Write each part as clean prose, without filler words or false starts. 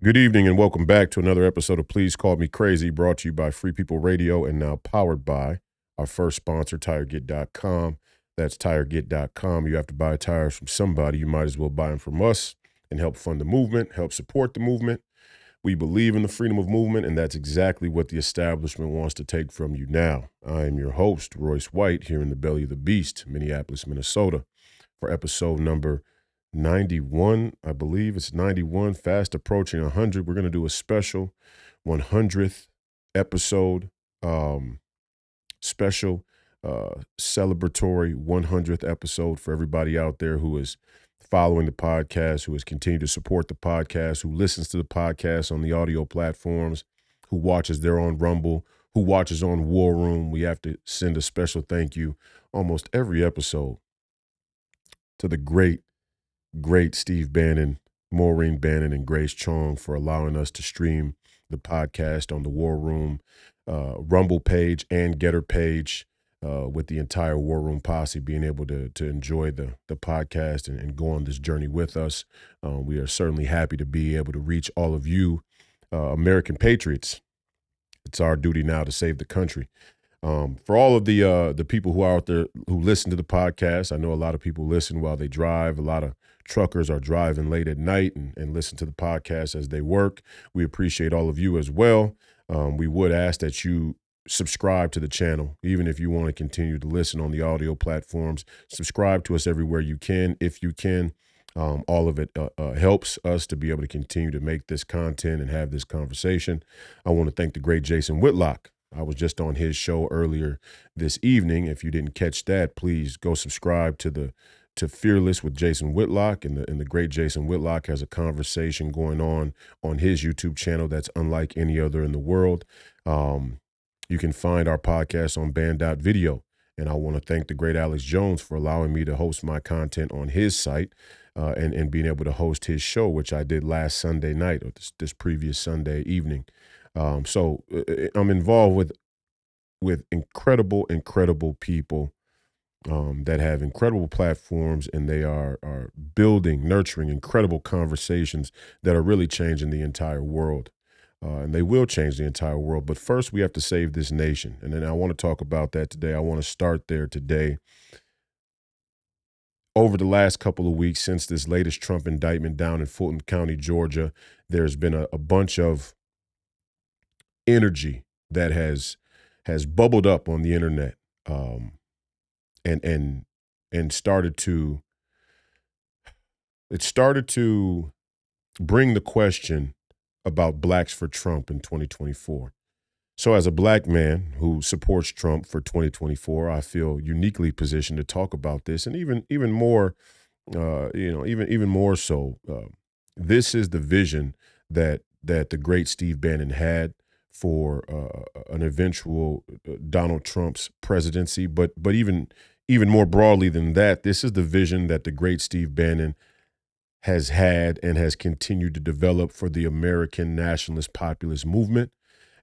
Good evening and welcome back to another episode of Please Call Me Crazy, brought to you by Free People Radio and now powered by our first sponsor, Tireget.com. That's Tireget.com. You have to buy tires from somebody. You might as well buy them from us and help fund the movement, help support the movement. We believe in the freedom of movement, and that's exactly what the establishment wants to take from you now. I am your host, Royce White, here in the belly of the beast, Minneapolis, Minnesota, for episode number 91, I believe it's 91, fast approaching 100. We're going to do a special 100th episode, special celebratory 100th episode for everybody out there who is following the podcast, who has continued to support the podcast, who listens to the podcast on the audio platforms, who watches there on Rumble, who watches on War Room. We have to send a special thank you almost every episode to the great Steve Bannon, Maureen Bannon, and Grace Chong for allowing us to stream the podcast on the War Room Rumble page and Getter page, with the entire War Room posse being able to enjoy the podcast and go on this journey with us. We are certainly happy to be able to reach all of you, American patriots. It's our duty now to save the country. For all of the people who are out there who listen to the podcast, I know a lot of people listen while they drive. A lot of truckers are driving late at night and listen to the podcast as they work. We appreciate all of you as well. We would ask that you subscribe to the channel, even if you want to continue to listen on the audio platforms. Subscribe to us everywhere you can, if you can. All of it helps us to be able to continue to make this content and have this conversation. I want to thank the great Jason Whitlock. I was just on his show earlier this evening. If you didn't catch that, please go subscribe to Fearless with Jason Whitlock, and the great Jason Whitlock has a conversation going on his YouTube channel that's unlike any other in the world. You can find our podcast on Band.video, and I want to thank the great Alex Jones for allowing me to host my content on his site, and being able to host his show, which I did last Sunday night, or this previous Sunday evening. So I'm involved with incredible people that have incredible platforms, and they are building, nurturing incredible conversations that are really changing the entire world. And they will change the entire world. But first, we have to save this nation. And then I want to talk about that today. I want to start there today. Over the last couple of weeks, since this latest Trump indictment down in Fulton County, Georgia, there's been a bunch of energy that has bubbled up on the internet, and started to bring the question about blacks for Trump in 2024. So as a black man who supports Trump for 2024, I feel uniquely positioned to talk about this, and even more, even more so. This is the vision that the great Steve Bannon had for an eventual Donald Trump's presidency, but even more broadly than that, this is the vision that the great Steve Bannon has had and has continued to develop for the American nationalist populist movement.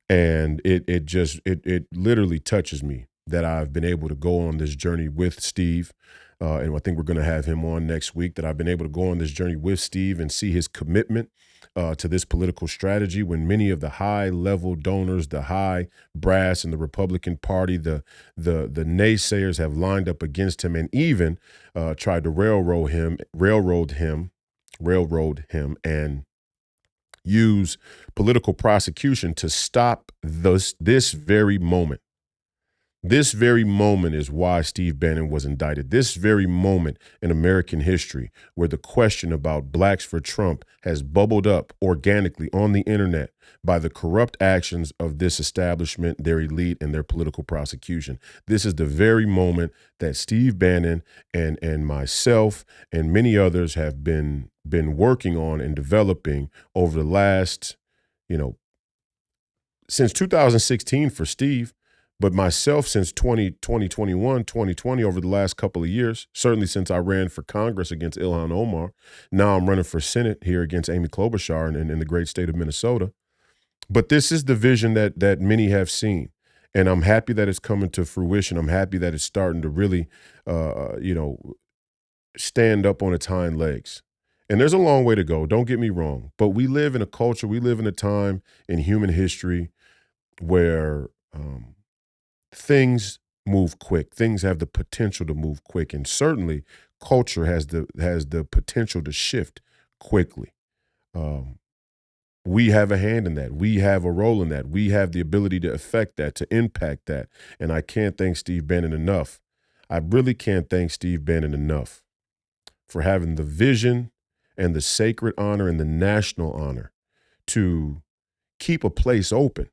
And it literally touches me that I've been able to go on this journey with Steve. And I think we're going to have him on next week, that I've been able to go on this journey with Steve and see his commitment to this political strategy, when many of the high level donors, the high brass in the Republican Party, the naysayers have lined up against him and even tried to railroad him and use political prosecution to stop this very moment. This very moment is why Steve Bannon was indicted. This very moment in American history, where the question about blacks for Trump has bubbled up organically on the internet by the corrupt actions of this establishment, their elite, and their political prosecution. This is the very moment that Steve Bannon and myself and many others have been working on and developing over the last, since 2016 for Steve. But myself since 2020, over the last couple of years, certainly since I ran for Congress against Ilhan Omar. Now I'm running for Senate here against Amy Klobuchar in the great state of Minnesota. But this is the vision that many have seen. And I'm happy that it's coming to fruition. I'm happy that it's starting to really, stand up on its hind legs. And there's a long way to go, don't get me wrong, but we live in a culture, we live in a time in human history where things move quick. Things have the potential to move quick, and certainly culture has the potential to shift quickly. Um, we have a hand in that. We have a role in that. We have the ability to affect that, to impact that. And I can't thank Steve Bannon enough. I really can't thank Steve Bannon enough for having the vision and the sacred honor and the national honor to keep a place open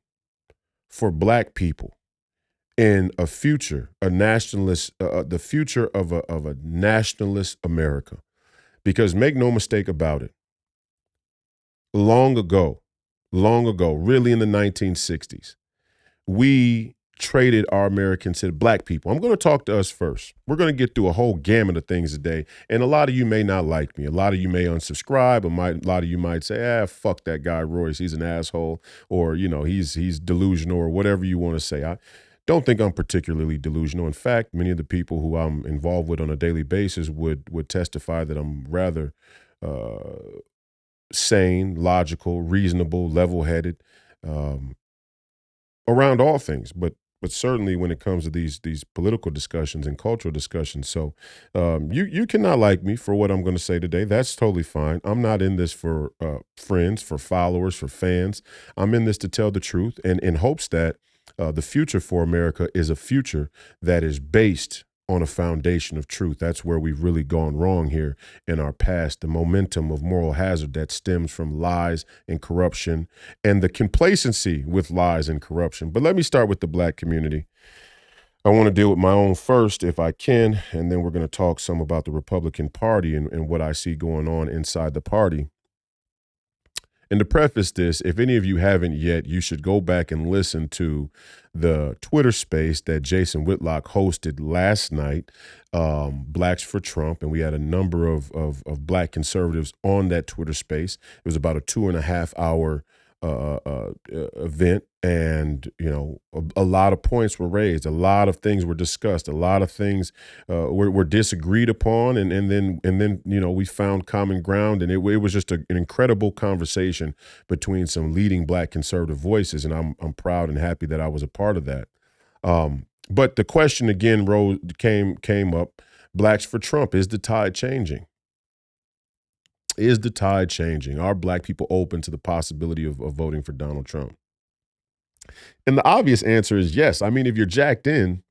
for Black people in a future, a nationalist, the future of a nationalist America. Because make no mistake about it, long ago, really in the 1960s, we traded our American to Black people. I'm going to talk to us first. We're going to get through a whole gamut of things today. And a lot of you may not like me. A lot of you may unsubscribe. A lot of you might say, fuck that guy, Royce. He's an asshole. Or, he's delusional or whatever you want to say. I don't think I'm particularly delusional. In fact, many of the people who I'm involved with on a daily basis would testify that I'm rather sane, logical, reasonable, level-headed, around all things, but certainly when it comes to these political discussions and cultural discussions. So you cannot like me for what I'm going to say today. That's totally fine. I'm not in this for friends, for followers, for fans. I'm in this to tell the truth and in hopes that the future for America is a future that is based on a foundation of truth. That's where we've really gone wrong here in our past. The momentum of moral hazard that stems from lies and corruption and the complacency with lies and corruption. But let me start with the Black community. I want to deal with my own first, if I can, and then we're going to talk some about the Republican Party and what I see going on inside the party. And to preface this, if any of you haven't yet, you should go back and listen to the Twitter space that Jason Whitlock hosted last night, Blacks for Trump. And we had a number of Black conservatives on that Twitter space. It was about a 2.5 hour event. And, a lot of points were raised. A lot of things were discussed. A lot of things were disagreed upon. And then, we found common ground. And it was just an incredible conversation between some leading Black conservative voices. And I'm proud and happy that I was a part of that. But the question again came up, Blacks for Trump, is the tide changing? Is the tide changing? Are Black people open to the possibility of voting for Donald Trump? And the obvious answer is yes. I mean, if you're jacked in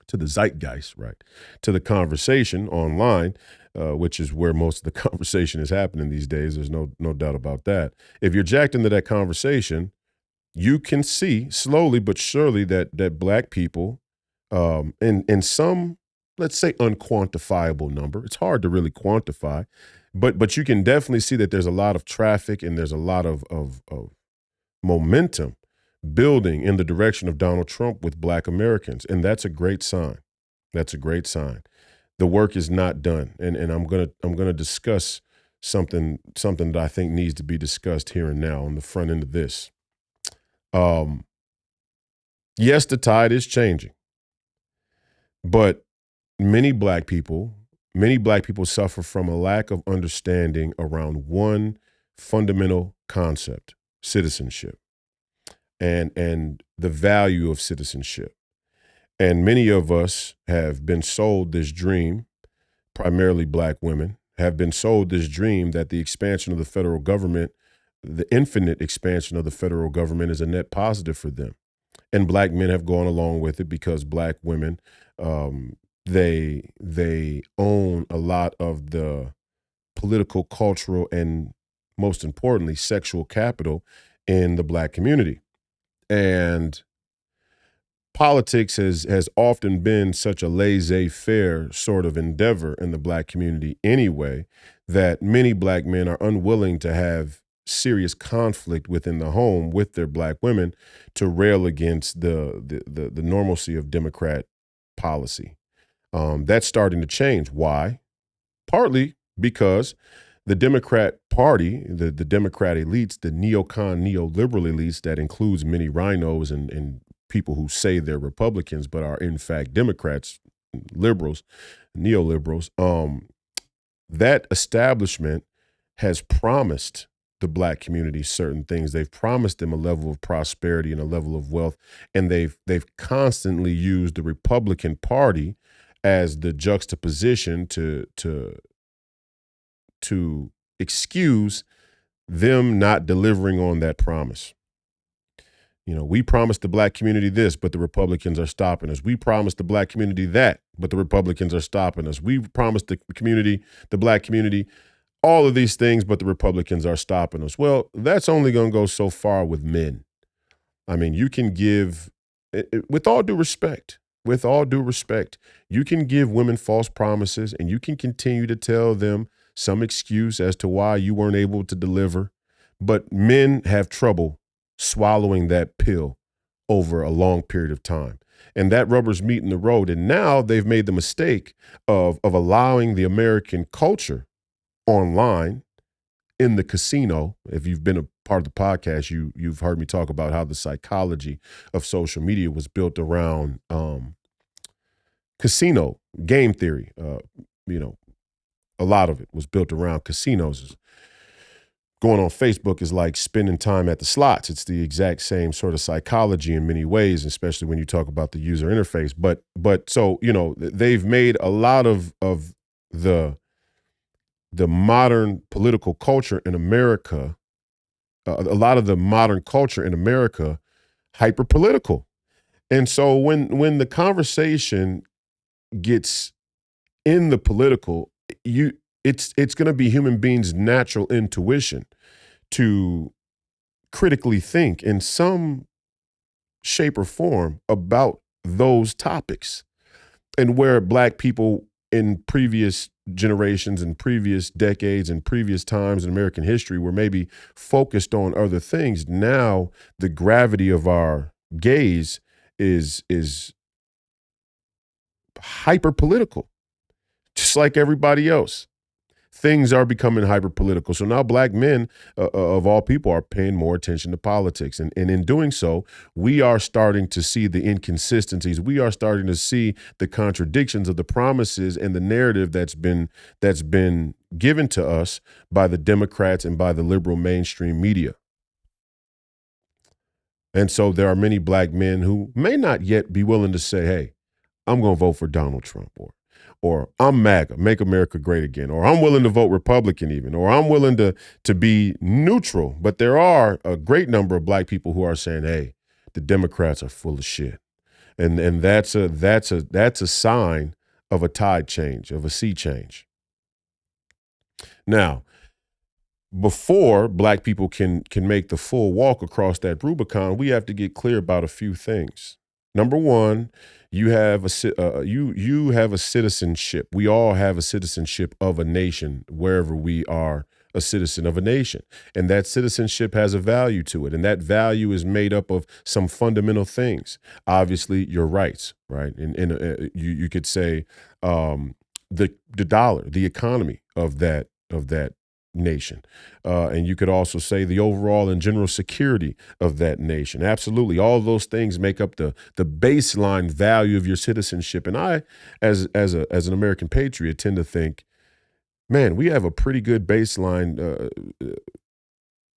to the zeitgeist, right, to the conversation online, which is where most of the conversation is happening these days, there's no doubt about that. If you're jacked into that conversation, you can see slowly but surely that Black people, in some, let's say, unquantifiable number, it's hard to really quantify, but you can definitely see that there's a lot of traffic and there's a lot of momentum building in the direction of Donald Trump with Black Americans. And that's a great sign. That's a great sign. The work is not done. And I'm gonna discuss something that I think needs to be discussed here and now on the front end of this. Yes, the tide is changing, but many Black people suffer from a lack of understanding around one fundamental concept: citizenship. And the value of citizenship. And many of us have been sold this dream, primarily Black women, have been sold this dream that the expansion of the federal government, the infinite expansion of the federal government, is a net positive for them. And Black men have gone along with it because Black women, they own a lot of the political, cultural, and most importantly, sexual capital in the Black community. And politics has often been such a laissez-faire sort of endeavor in the Black community anyway, that many Black men are unwilling to have serious conflict within the home with their Black women to rail against the normalcy of Democrat policy. That's starting to change. Why? Partly because the Democrat Party, the Democrat elites, the neocon, neoliberal elites that includes many rhinos and people who say they're Republicans but are in fact Democrats, liberals, neoliberals, that establishment has promised the black community certain things. They've promised them a level of prosperity and a level of wealth, and they've constantly used the Republican Party as the juxtaposition to excuse them not delivering on that promise. You know, we promised the black community this, but the Republicans are stopping us. We promised the black community that, but the Republicans are stopping us. We promised the black community, all of these things, but the Republicans are stopping us. Well, that's only going to go so far with men. I mean, you can give, with all due respect, you can give women false promises and you can continue to tell them some excuse as to why you weren't able to deliver. But men have trouble swallowing that pill over a long period of time. And that rubber's meeting the road. And now they've made the mistake of allowing the American culture online in the casino. If you've been a part of the podcast, you've heard me talk about how the psychology of social media was built around casino game theory. A lot of it was built around casinos. Going on Facebook is like spending time at the slots. It's the exact same sort of psychology in many ways, especially when you talk about the user interface. But so, they've made a lot of the modern political culture in America, a lot of the modern culture in America, hyper political. And so when the conversation gets in the political, it's going to be human beings' natural intuition to critically think in some shape or form about those topics. And where black people in previous generations and previous decades and previous times in American history were maybe focused on other things, now the gravity of our gaze is hyper political, just like everybody else. Things are becoming hyper political. So now black men of all people are paying more attention to politics. And in doing so, we are starting to see the inconsistencies. We are starting to see the contradictions of the promises and the narrative that's been given to us by the Democrats and by the liberal mainstream media. And so there are many black men who may not yet be willing to say, hey, I'm going to vote for Donald Trump, or I'm MAGA, make America great again, or I'm willing to vote Republican even, or I'm willing to be neutral. But there are a great number of black people who are saying, hey, the Democrats are full of shit. And that's a sign of a tide change, of a sea change. Now, before black people can make the full walk across that Rubicon, we have to get clear about a few things. Number one, you have a citizenship. We all have a citizenship of a nation wherever we are a citizen of a nation. And that citizenship has a value to it. And that value is made up of some fundamental things. Obviously, your rights, right? And you could say the dollar, the economy of that nation. And you could also say the overall and general security of that nation. Absolutely. All those things make up the baseline value of your citizenship. And I, as an American patriot, tend to think, man, we have a pretty good baseline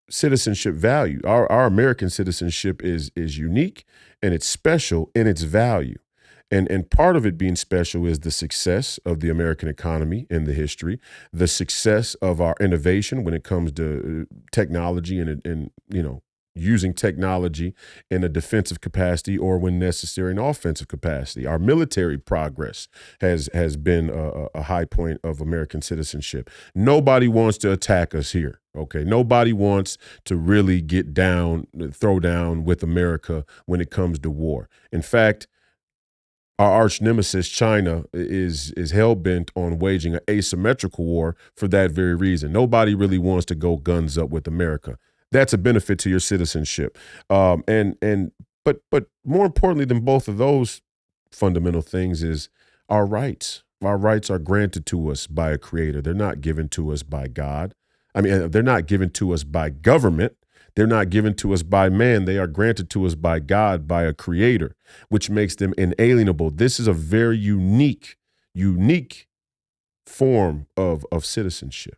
citizenship value. Our American citizenship is unique and it's special in its value. And part of it being special is the success of the American economy in the history, the success of our innovation when it comes to technology and using technology in a defensive capacity or when necessary, an offensive capacity. Our military progress has been a high point of American citizenship. Nobody wants to attack us here. Okay. Nobody wants to really throw down with America when it comes to war. In fact, our arch nemesis, China, is hell-bent on waging an asymmetrical war for that very reason. Nobody really wants to go guns up with America. That's a benefit to your citizenship. But more importantly than both of those fundamental things is our rights. Our rights are granted to us by a creator. They're not given to us by God. I mean, they're not given to us by government. They're not given to us by man. They are granted to us by God, by a creator, which makes them inalienable. This is a very unique form of citizenship.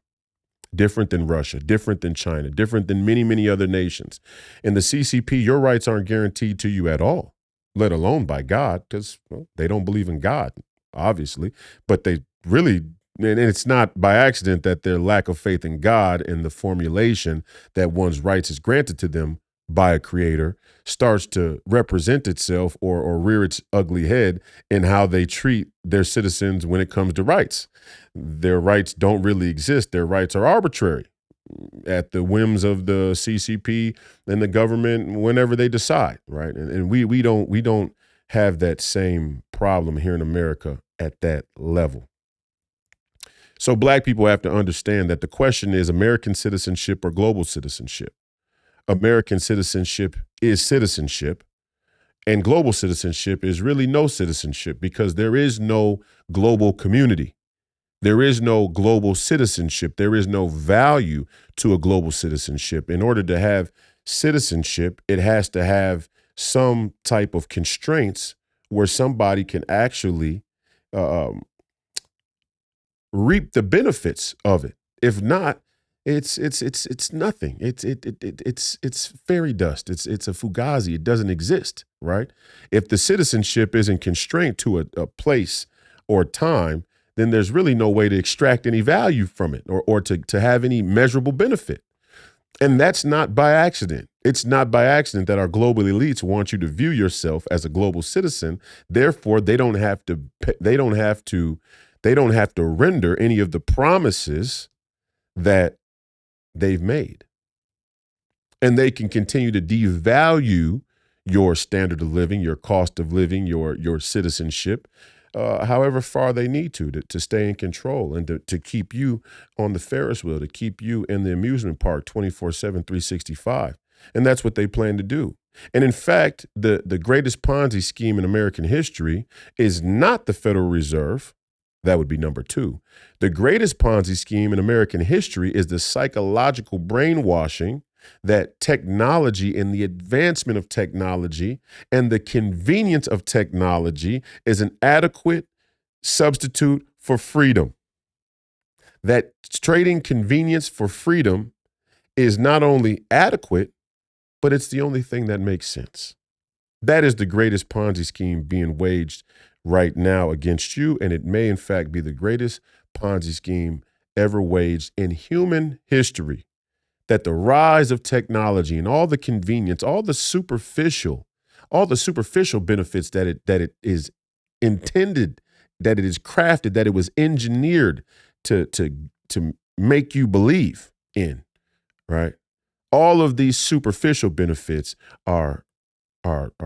Different than Russia, different than China, different than many, many other nations. In the CCP, your rights aren't guaranteed to you at all, let alone by God, because they don't believe in God, obviously. But they really, and it's not by accident that their lack of faith in God and the formulation that one's rights is granted to them by a creator starts to represent itself or rear its ugly head in how they treat their citizens when it comes to rights. Their rights don't really exist. Their rights are arbitrary at the whims of the CCP and the government whenever they decide, right? And we don't have that same problem here in America at that level. So black people have to understand that the question is American citizenship or global citizenship. American citizenship is citizenship, and global citizenship is really no citizenship because there is no global community. There is no global citizenship. There is no value to a global citizenship. In order to have citizenship, it has to have some type of constraints where somebody can actually reap the benefits of it. If not, it's nothing. It's fairy dust. It's a fugazi. It doesn't exist, right? If the citizenship isn't constrained to a place or time, then there's really no way to extract any value from it or to have any measurable benefit. And that's not by accident. It's not by accident that our global elites want you to view yourself as a global citizen. Therefore, they don't have to render any of the promises that they've made. And they can continue to devalue your standard of living, your cost of living, your citizenship, however far they need to stay in control and to keep you on the Ferris wheel, to keep you in the amusement park 24/7, 365. And that's what they plan to do. And in fact, the greatest Ponzi scheme in American history is not the Federal Reserve. That would be number two. The greatest Ponzi scheme in American history is the psychological brainwashing that technology and the advancement of technology and the convenience of technology is an adequate substitute for freedom. That trading convenience for freedom is not only adequate, but it's the only thing that makes sense. That is the greatest Ponzi scheme being waged right now against you, and it may in fact be the greatest Ponzi scheme ever waged in human history. That the rise of technology and all the convenience, all the superficial benefits that it is intended, that it is crafted, that it was engineered to make you believe in, right? All of these superficial benefits are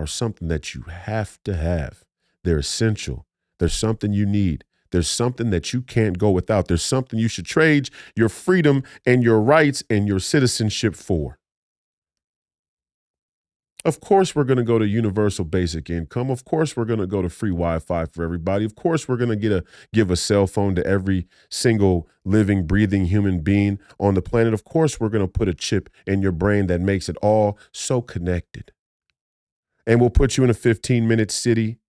something that you have to have. They're essential. There's something you need. There's something that you can't go without. There's something you should trade your freedom and your rights and your citizenship for. Of course, we're going to go to universal basic income. Of course, we're going to go to free Wi-Fi for everybody. Of course, we're going to give a cell phone to every single living, breathing human being on the planet. Of course, we're going to put a chip in your brain that makes it all so connected. And we'll put you in a 15-minute city,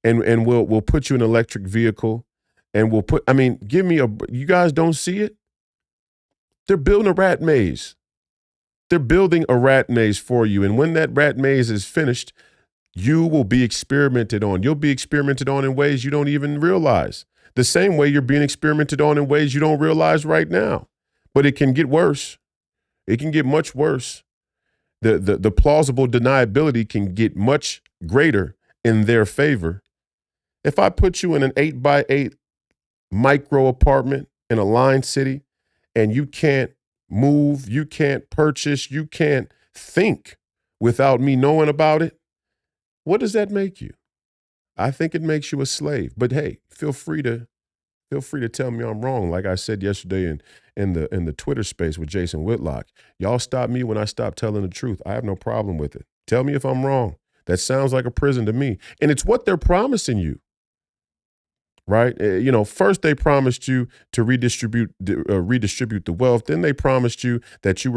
and we'll put you in an electric vehicle, and you guys don't see it? They're building a rat maze. They're building a rat maze for you. And when that rat maze is finished, you will be experimented on. You'll be experimented on in ways you don't even realize. The same way you're being experimented on in ways you don't realize right now. But it can get worse. It can get much worse. The plausible deniability can get much greater in their favor. If I put you in an 8x8 micro apartment in a line city and you can't move, you can't purchase, you can't think without me knowing about it, what does that make you? I think it makes you a slave. But hey, feel free to tell me I'm wrong. Like I said yesterday in the Twitter space with Jason Whitlock, y'all stop me when I stop telling the truth. I have no problem with it. Tell me if I'm wrong. That sounds like a prison to me. And it's what they're promising you. right? First they promised you to redistribute the wealth. Then they promised you that they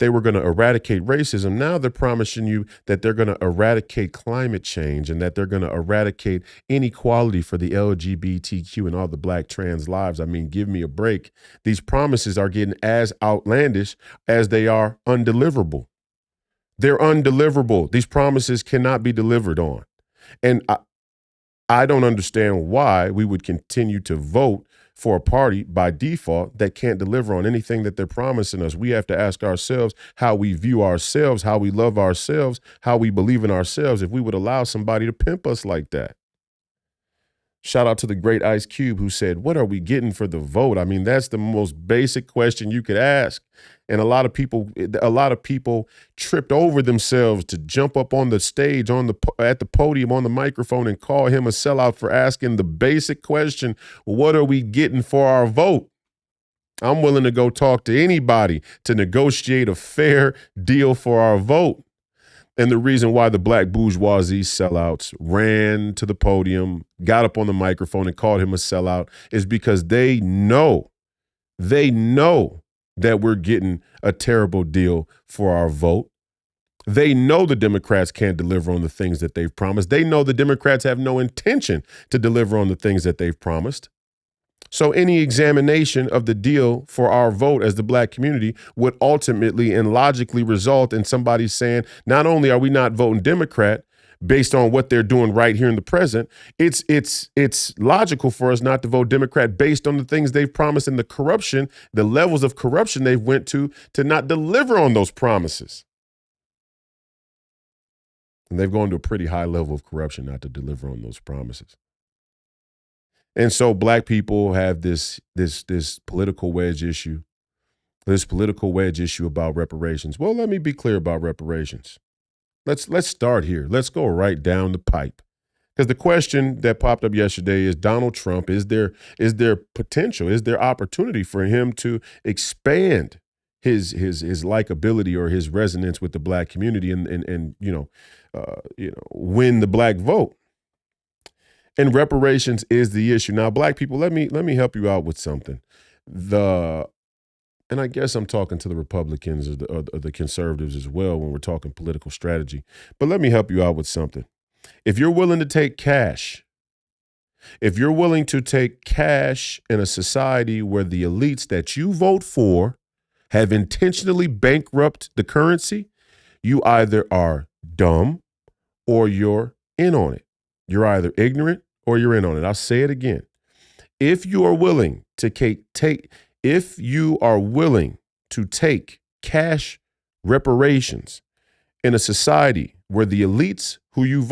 were going to eradicate racism. Now they're promising you that they're going to eradicate climate change and that they're going to eradicate inequality for the LGBTQ and all the black trans lives. I mean, give me a break. These promises are getting as outlandish as they are undeliverable. They're undeliverable. These promises cannot be delivered on. And I don't understand why we would continue to vote for a party by default that can't deliver on anything that they're promising us. We have to ask ourselves how we view ourselves, how we love ourselves, how we believe in ourselves, if we would allow somebody to pimp us like that. Shout out to the great Ice Cube who said, what are we getting for the vote? I mean, that's the most basic question you could ask. And a lot of people tripped over themselves to jump up on the stage, at the podium, on the microphone, and call him a sellout for asking the basic question, what are we getting for our vote? I'm willing to go talk to anybody to negotiate a fair deal for our vote. And the reason why the black bourgeoisie sellouts ran to the podium, got up on the microphone and called him a sellout is because they know that we're getting a terrible deal for our vote. They know the Democrats can't deliver on the things that they've promised. They know the Democrats have no intention to deliver on the things that they've promised. So any examination of the deal for our vote as the black community would ultimately and logically result in somebody saying, not only are we not voting Democrat based on what they're doing right here in the present, it's logical for us not to vote Democrat based on the things they've promised and the corruption, the levels of corruption they've went to not deliver on those promises. And they've gone to a pretty high level of corruption not to deliver on those promises. And so black people have this political wedge issue, about reparations. Well, let me be clear about reparations. Let's start here. Let's go right down the pipe. Because the question that popped up yesterday is Donald Trump, is there potential, is there opportunity for him to expand his likability or his resonance with the black community and win the black vote? And reparations is the issue. Now, black people, let me help you out with something. And I guess I'm talking to the Republicans or the conservatives as well when we're talking political strategy. But let me help you out with something. If you're willing to take cash, in a society where the elites that you vote for have intentionally bankrupted the currency, you either are dumb or you're in on it. You're either ignorant or you're in on it. I'll say it again. If you are willing to take cash reparations in a society where the elites who you've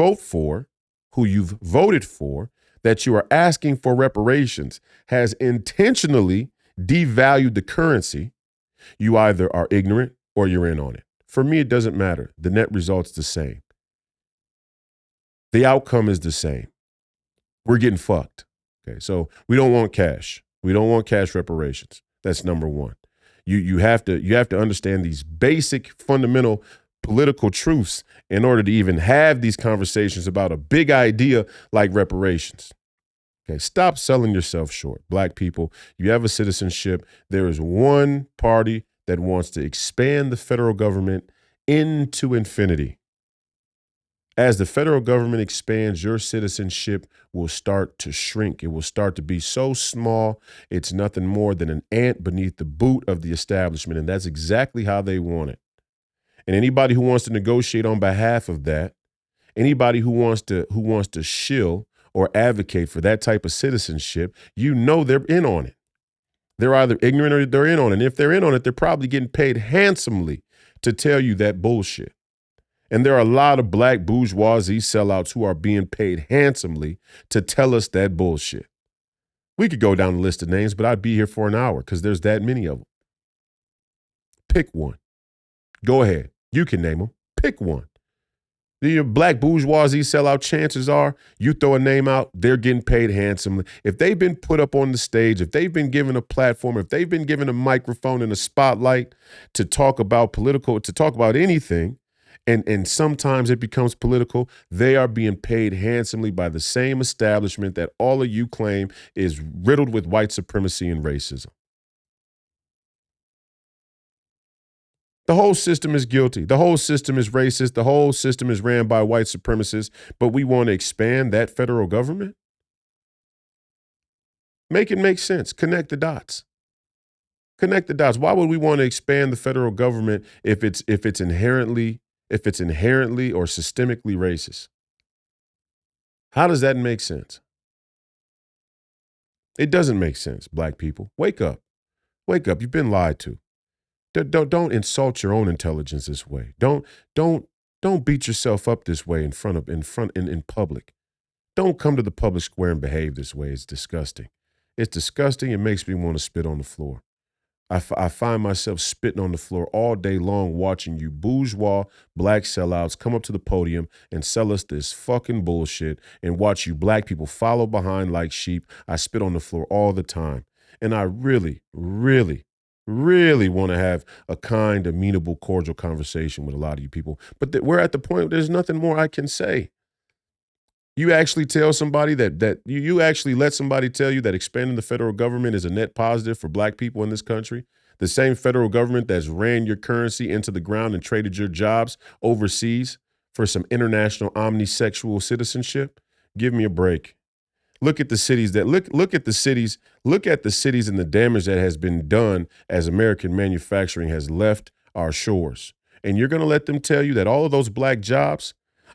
voted for, that you are asking for reparations, has intentionally devalued the currency, you either are ignorant or you're in on it. For me, it doesn't matter. The net result's the same. The outcome is the same. We're getting fucked. Okay, so we don't want cash. We don't want cash reparations. That's number one. You have to understand these basic fundamental political truths in order to even have these conversations about a big idea like reparations. Okay, stop selling yourself short. Black people, you have a citizenship. There is one party that wants to expand the federal government into infinity. As the federal government expands, your citizenship will start to shrink. It will start to be so small, it's nothing more than an ant beneath the boot of the establishment. And that's exactly how they want it. And anybody who wants to negotiate on behalf of that, anybody who wants to shill or advocate for that type of citizenship, they're in on it. They're either ignorant or they're in on it. And if they're in on it, they're probably getting paid handsomely to tell you that bullshit. And there are a lot of black bourgeoisie sellouts who are being paid handsomely to tell us that bullshit. We could go down the list of names, but I'd be here for an hour because there's that many of them. Pick one. Go ahead. You can name them. Pick one. The black bourgeoisie sellout, chances are you throw a name out, they're getting paid handsomely. If they've been put up on the stage, if they've been given a platform, if they've been given a microphone and a spotlight to talk about anything, and sometimes it becomes political, they are being paid handsomely by the same establishment that all of you claim is riddled with white supremacy and racism. The whole system is guilty. The whole system is racist. The whole system is ran by white supremacists, but we want to expand that federal government? Make it make sense. Connect the dots. Connect the dots. Why would we want to expand the federal government if it's inherently or systemically racist? How does that make sense? It doesn't make sense, black people. Wake up. Wake up. You've been lied to. Don't insult your own intelligence this way. Don't beat yourself up this way in public. Don't come to the public square and behave this way. It's disgusting. It's disgusting. It makes me want to spit on the floor. I find myself spitting on the floor all day long watching you bourgeois black sellouts come up to the podium and sell us this fucking bullshit and watch you black people follow behind like sheep. I spit on the floor all the time. And I really, really, really want to have a kind, amenable, cordial conversation with a lot of you people. But we're at the point where there's nothing more I can say. You actually tell somebody that you actually let somebody tell you that expanding the federal government is a net positive for black people in this country. The same federal government that's ran your currency into the ground and traded your jobs overseas for some international omnisexual citizenship. Give me a break. Look at the cities look at the cities and the damage that has been done as American manufacturing has left our shores. And you're going to let them tell you that all of those black jobs,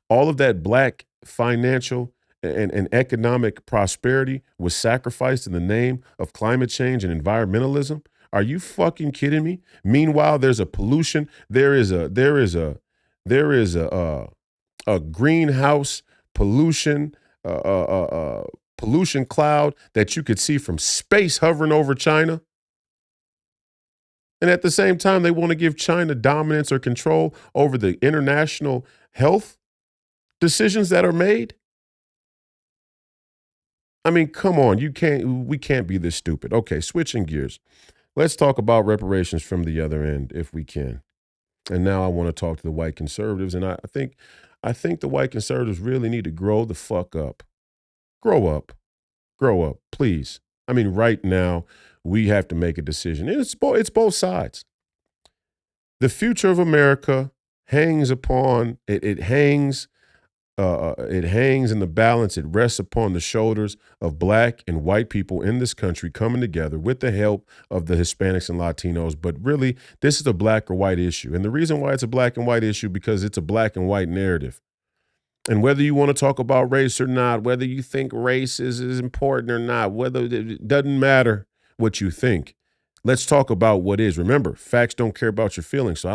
all of that black financial and economic prosperity was sacrificed in the name of climate change and environmentalism? Are you fucking kidding me? Meanwhile, there's a pollution. There is a greenhouse pollution pollution cloud that you could see from space hovering over China. And at the same time, they want to give China dominance or control over the international health decisions that are made. I mean, come on, we can't be this stupid. Okay, switching gears. Let's talk about reparations from the other end if we can. And now I want to talk to the white conservatives. And I think the white conservatives really need to grow the fuck up. Grow up. Grow up, please. I mean, right now, we have to make a decision. And it's both sides. The future of America hangs upon, it hangs in the balance. It rests upon the shoulders of black and white people in this country coming together with the help of the Hispanics and Latinos. But really, this is a black or white issue. And the reason why it's a black and white issue, because it's a black and white narrative. And whether you want to talk about race or not, whether you think race is important or not, whether it doesn't matter what you think. Let's talk about what is. Remember, facts don't care about your feelings. So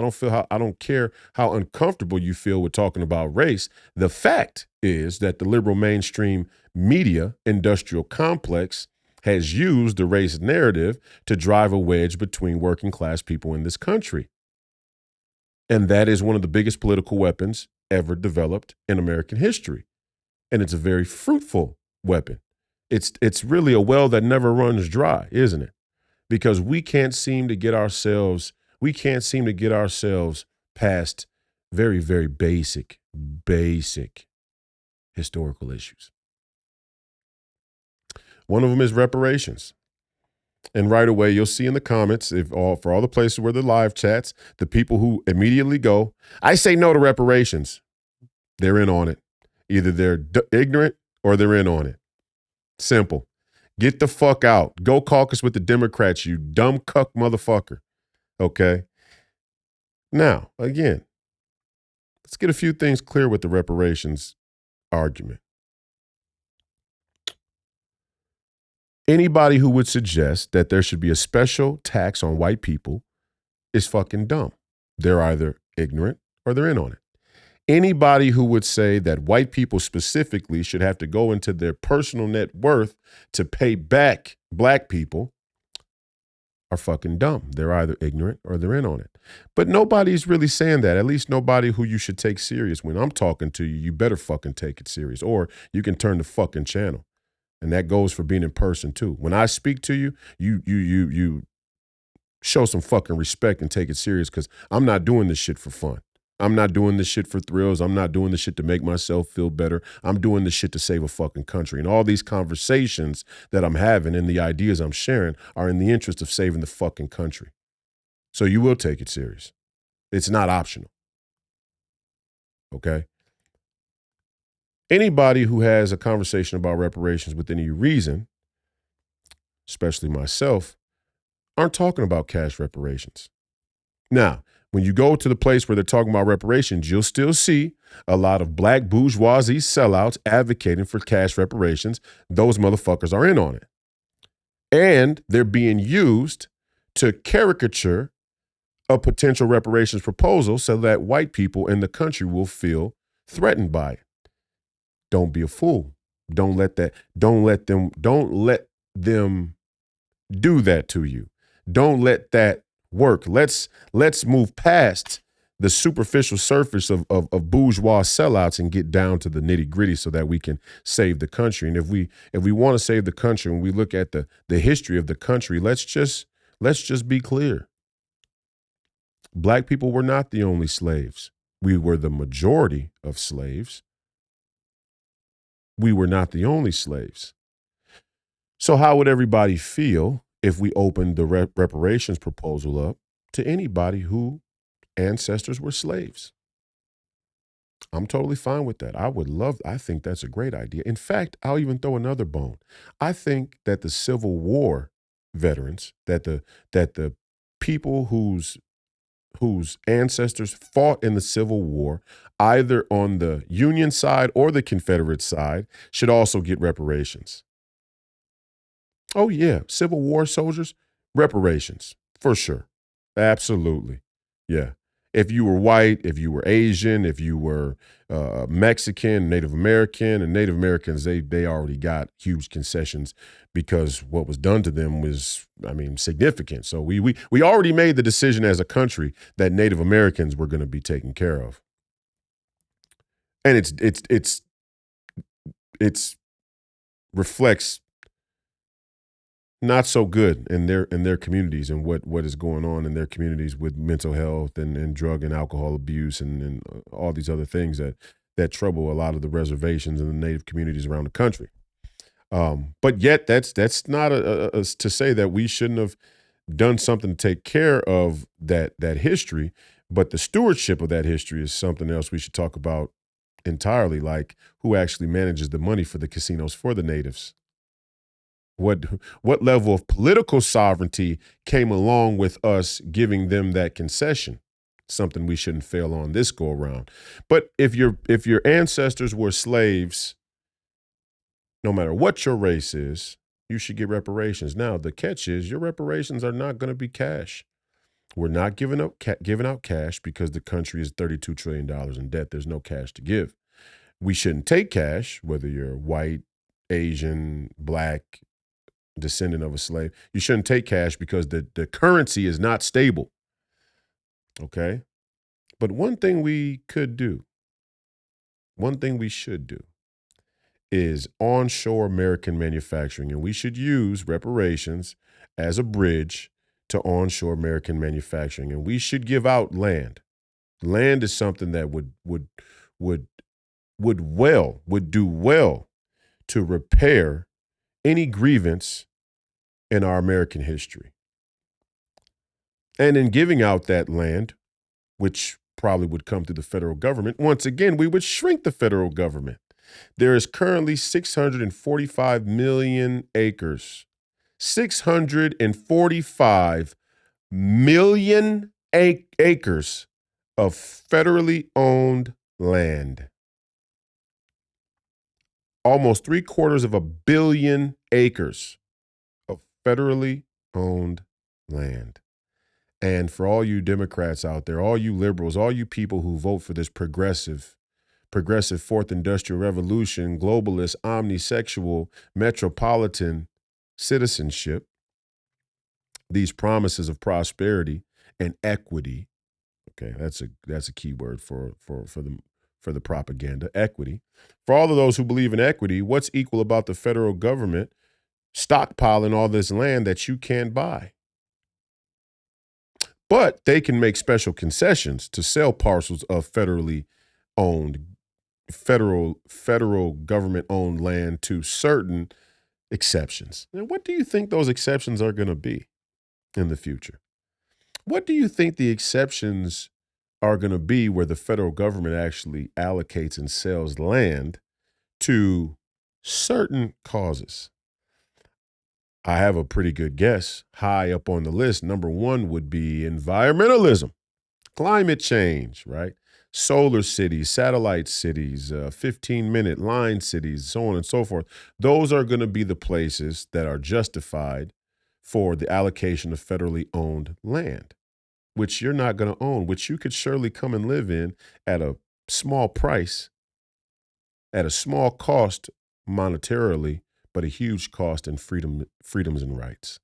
I don't care how uncomfortable you feel with talking about race. The fact is that the liberal mainstream media industrial complex has used the race narrative to drive a wedge between working class people in this country. And that is one of the biggest political weapons ever developed in American history. And it's a very fruitful weapon. It's really a well that never runs dry, isn't it? Because we can't seem to get ourselves past very, very basic historical issues. One of them is reparations. And right away, you'll see in the comments, for all the places where the live chats, the people who immediately go, I say no to reparations. They're in on it. Either they're ignorant or they're in on it. Simple. Get the fuck out. Go caucus with the Democrats, you dumb cuck motherfucker. Okay? Now, again, let's get a few things clear with the reparations argument. Anybody who would suggest that there should be a special tax on white people is fucking dumb. They're either ignorant or they're in on it. Anybody who would say that white people specifically should have to go into their personal net worth to pay back black people are fucking dumb. They're either ignorant or they're in on it. But nobody's really saying that, at least nobody who you should take serious. When I'm talking to you, you better fucking take it serious, or you can turn the fucking channel. And that goes for being in person too. When I speak to you, you show some fucking respect and take it serious, because I'm not doing this shit for fun. I'm not doing this shit for thrills. I'm not doing this shit to make myself feel better. I'm doing this shit to save a fucking country. And all these conversations that I'm having and the ideas I'm sharing are in the interest of saving the fucking country. So you will take it serious. It's not optional. Okay? Anybody who has a conversation about reparations with any reason, especially myself, aren't talking about cash reparations. Now, when you go to the place where they're talking about reparations, you'll still see a lot of black bourgeoisie sellouts advocating for cash reparations. Those motherfuckers are in on it. And they're being used to caricature a potential reparations proposal so that white people in the country will feel threatened by it. Don't be a fool. Don't let them do that to you. Don't let that work. Let's move past the superficial surface of bourgeois sellouts and get down to the nitty gritty so that we can save the country. And if we want to save the country, when we look at the history of the country, let's just be clear. Black people were not the only slaves. We were the majority of slaves. We were not the only slaves. So how would everybody feel if we opened the reparations proposal up to anybody who ancestors were slaves? I'm totally fine with that. I think that's a great idea. In fact, I'll even throw another bone. I think that the Civil War veterans, that the people whose ancestors fought in the Civil War, either on the Union side or the Confederate side, should also get reparations. Oh, yeah. Civil War soldiers, reparations, for sure. Absolutely. Yeah. If you were white, if you were Asian, if you were Mexican, Native American, and Native Americans, they already got huge concessions because what was done to them was, significant. So we already made the decision as a country that Native Americans were going to be taken care of. And it's reflects not so good in their communities and what is going on in their communities with mental health and drug and alcohol abuse and all these other things that trouble a lot of the reservations and the Native communities around the country. But yet that's not to say that we shouldn't have done something to take care of that history, but the stewardship of that history is something else we should talk about entirely, like who actually manages the money for the casinos for the natives. What level of political sovereignty came along with us giving them that concession? Something we shouldn't fail on this go around. But if your ancestors were slaves, no matter what your race is, you should get reparations. Now, the catch is your reparations are not going to be cash. We're not giving out cash because the country is $32 trillion in debt. There's no cash to give. We shouldn't take cash, whether you're white, Asian, black, descendant of a slave. You shouldn't take cash because the currency is not stable. Okay? But one thing we should do is onshore American manufacturing. And we should use reparations as a bridge to onshore American manufacturing. And we should give out land. Land is something that would do well to repair any grievance in our American history. And in giving out that land, which probably would come through the federal government, once again, we would shrink the federal government. There is currently 645 million acres. 645 million acres of federally owned land. Almost 750 million acres of federally owned land. And for all you Democrats out there, all you liberals, all you people who vote for this progressive fourth industrial revolution, globalist, omnisexual, metropolitan citizenship, these promises of prosperity and equity. Okay, that's a key word for the propaganda, equity. For all of those who believe in equity, what's equal about the federal government stockpiling all this land that you can't buy? But they can make special concessions to sell parcels of federally owned, federal government owned land to certain exceptions. And what do you think those exceptions are going to be in the future? What do you think the exceptions are going to be where the federal government actually allocates and sells land to certain causes? I have a pretty good guess. High up on the list, number one would be environmentalism, climate change, right? Solar cities, satellite cities, 15-minute line cities, so on and so forth. Those are going to be the places that are justified for the allocation of federally owned land, which you're not going to own, which you could surely come and live in at a small price, at a small cost monetarily, but a huge cost in freedoms and rights.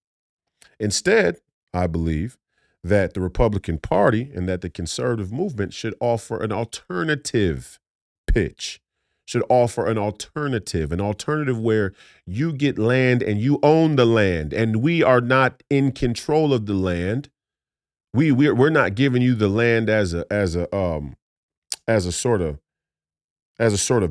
Instead, I believe that the Republican Party and that the conservative movement should offer an alternative pitch, should offer an alternative where you get land and you own the land, and we are not in control of the land. We're not giving you the land as a sort of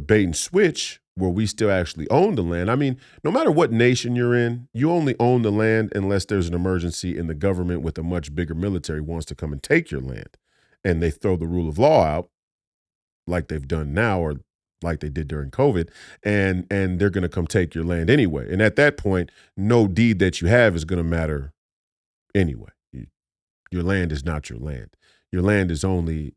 bait and switch where we still actually own the land. I mean, no matter what nation you're in, you only own the land unless there's an emergency and the government with a much bigger military wants to come and take your land. And they throw the rule of law out like they've done now or like they did during COVID, and they're going to come take your land anyway. And at that point, no deed that you have is going to matter anyway. Your land is not your land. Your land is only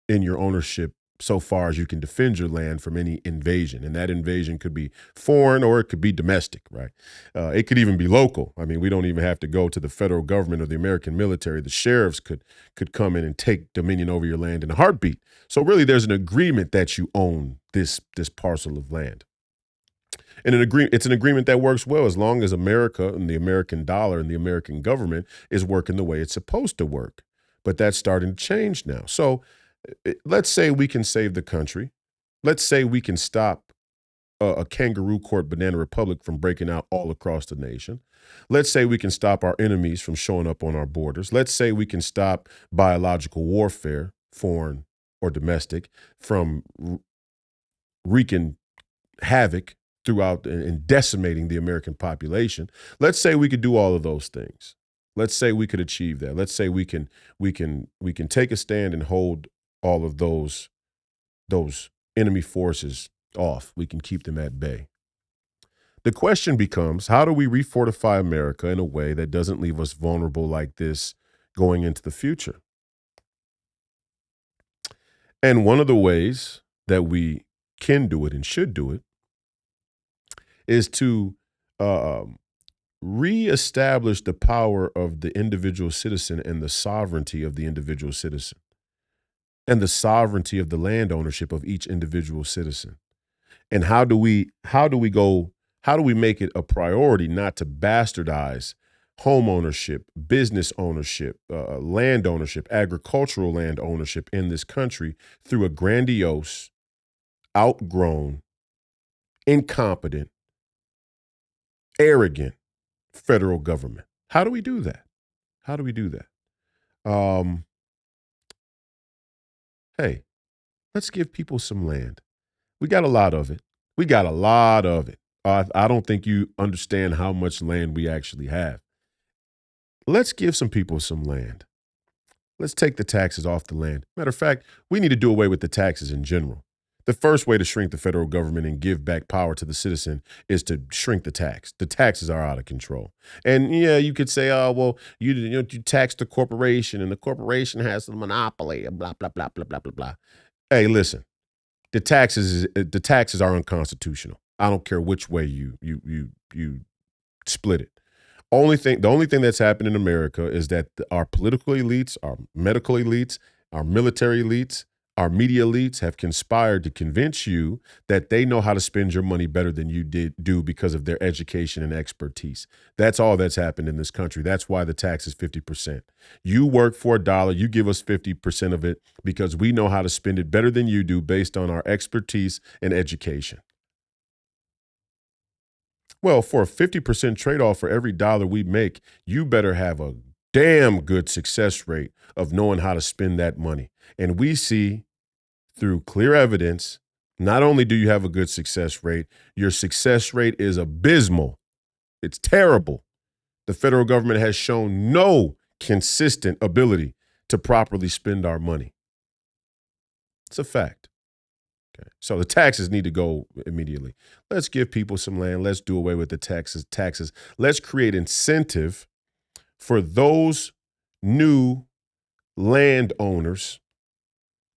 in your ownership so far as you can defend your land from any invasion. And that invasion could be foreign or it could be domestic, right? It could even be local. I mean, we don't even have to go to the federal government or the American military. The sheriffs could come in and take dominion over your land in a heartbeat. So really there's an agreement that you own this parcel of land. And it's an agreement that works well as long as America and the American dollar and the American government is working the way it's supposed to work. But that's starting to change now. So let's say we can save the country. Let's say we can stop a kangaroo court banana republic from breaking out all across the nation. Let's say we can stop our enemies from showing up on our borders. Let's say we can stop biological warfare, foreign or domestic, from wreaking havoc throughout and decimating the American population. Let's say we could do all of those things. Let's say we could achieve that. Let's say we can take a stand and hold all of those enemy forces off. We can keep them at bay. The question becomes, how do we refortify America in a way that doesn't leave us vulnerable like this going into the future? And one of the ways that we can do it and should do it is to reestablish the power of the individual citizen and the sovereignty of the individual citizen and the sovereignty of the land ownership of each individual citizen. And how do we make it a priority not to bastardize home ownership, business ownership, land ownership, agricultural land ownership in this country through a grandiose, outgrown, incompetent, arrogant federal government? How do we do that? How do we do that? Hey, let's give people some land. We got a lot of it. I don't think you understand how much land we actually have. Let's give some people some land. Let's take the taxes off the land. Matter of fact, we need to do away with the taxes in general. The first way to shrink the federal government and give back power to the citizen is to shrink the tax. The taxes are out of control. And yeah, you could say, oh, well, you tax the corporation and the corporation has the monopoly and blah, blah, blah, blah, blah, blah, blah. Hey, listen, the taxes are unconstitutional. I don't care which way you split it. The only thing that's happened in America is that our political elites, our medical elites, our military elites, our media elites have conspired to convince you that they know how to spend your money better than you do because of their education and expertise. That's all that's happened in this country. That's why the tax is 50%. You work for $1, you give us 50% of it because we know how to spend it better than you do based on our expertise and education. Well, for a 50% trade-off for every dollar we make, you better have a damn good success rate of knowing how to spend that money. And we see through clear evidence, not only do you have a good success rate, your success rate is abysmal. It's terrible. The federal government has shown no consistent ability to properly spend our money. It's a fact. Okay. So the taxes need to go immediately. Let's give people some land. Let's do away with the taxes. Let's create incentive for those new landowners,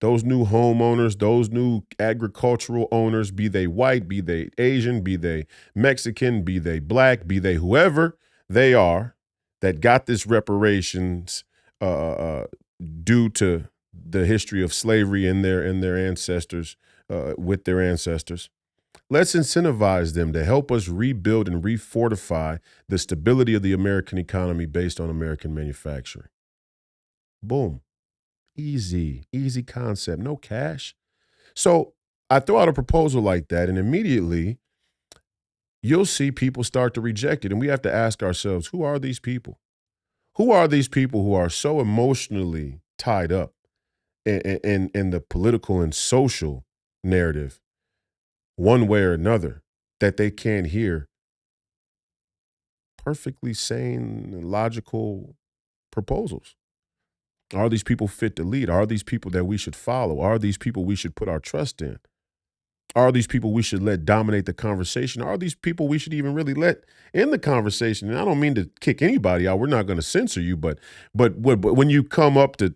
those new homeowners, those new agricultural owners, be they white, be they Asian, be they Mexican, be they black, be they whoever they are, that got this reparations due to the history of slavery in their ancestors, with their ancestors. Let's incentivize them to help us rebuild and refortify the stability of the American economy based on American manufacturing. Boom. Easy concept, no cash. So I throw out a proposal like that, and immediately you'll see people start to reject it. And we have to ask ourselves, who are these people? Who are these people who are so emotionally tied up in the political and social narrative, one way or another, that they can't hear perfectly sane and logical proposals? Are these people fit to lead? Are these people that we should follow? Are these people we should put our trust in? Are these people we should let dominate the conversation? Are these people we should even really let in the conversation? And I don't mean to kick anybody out. We're not going to censor you, but when you come up to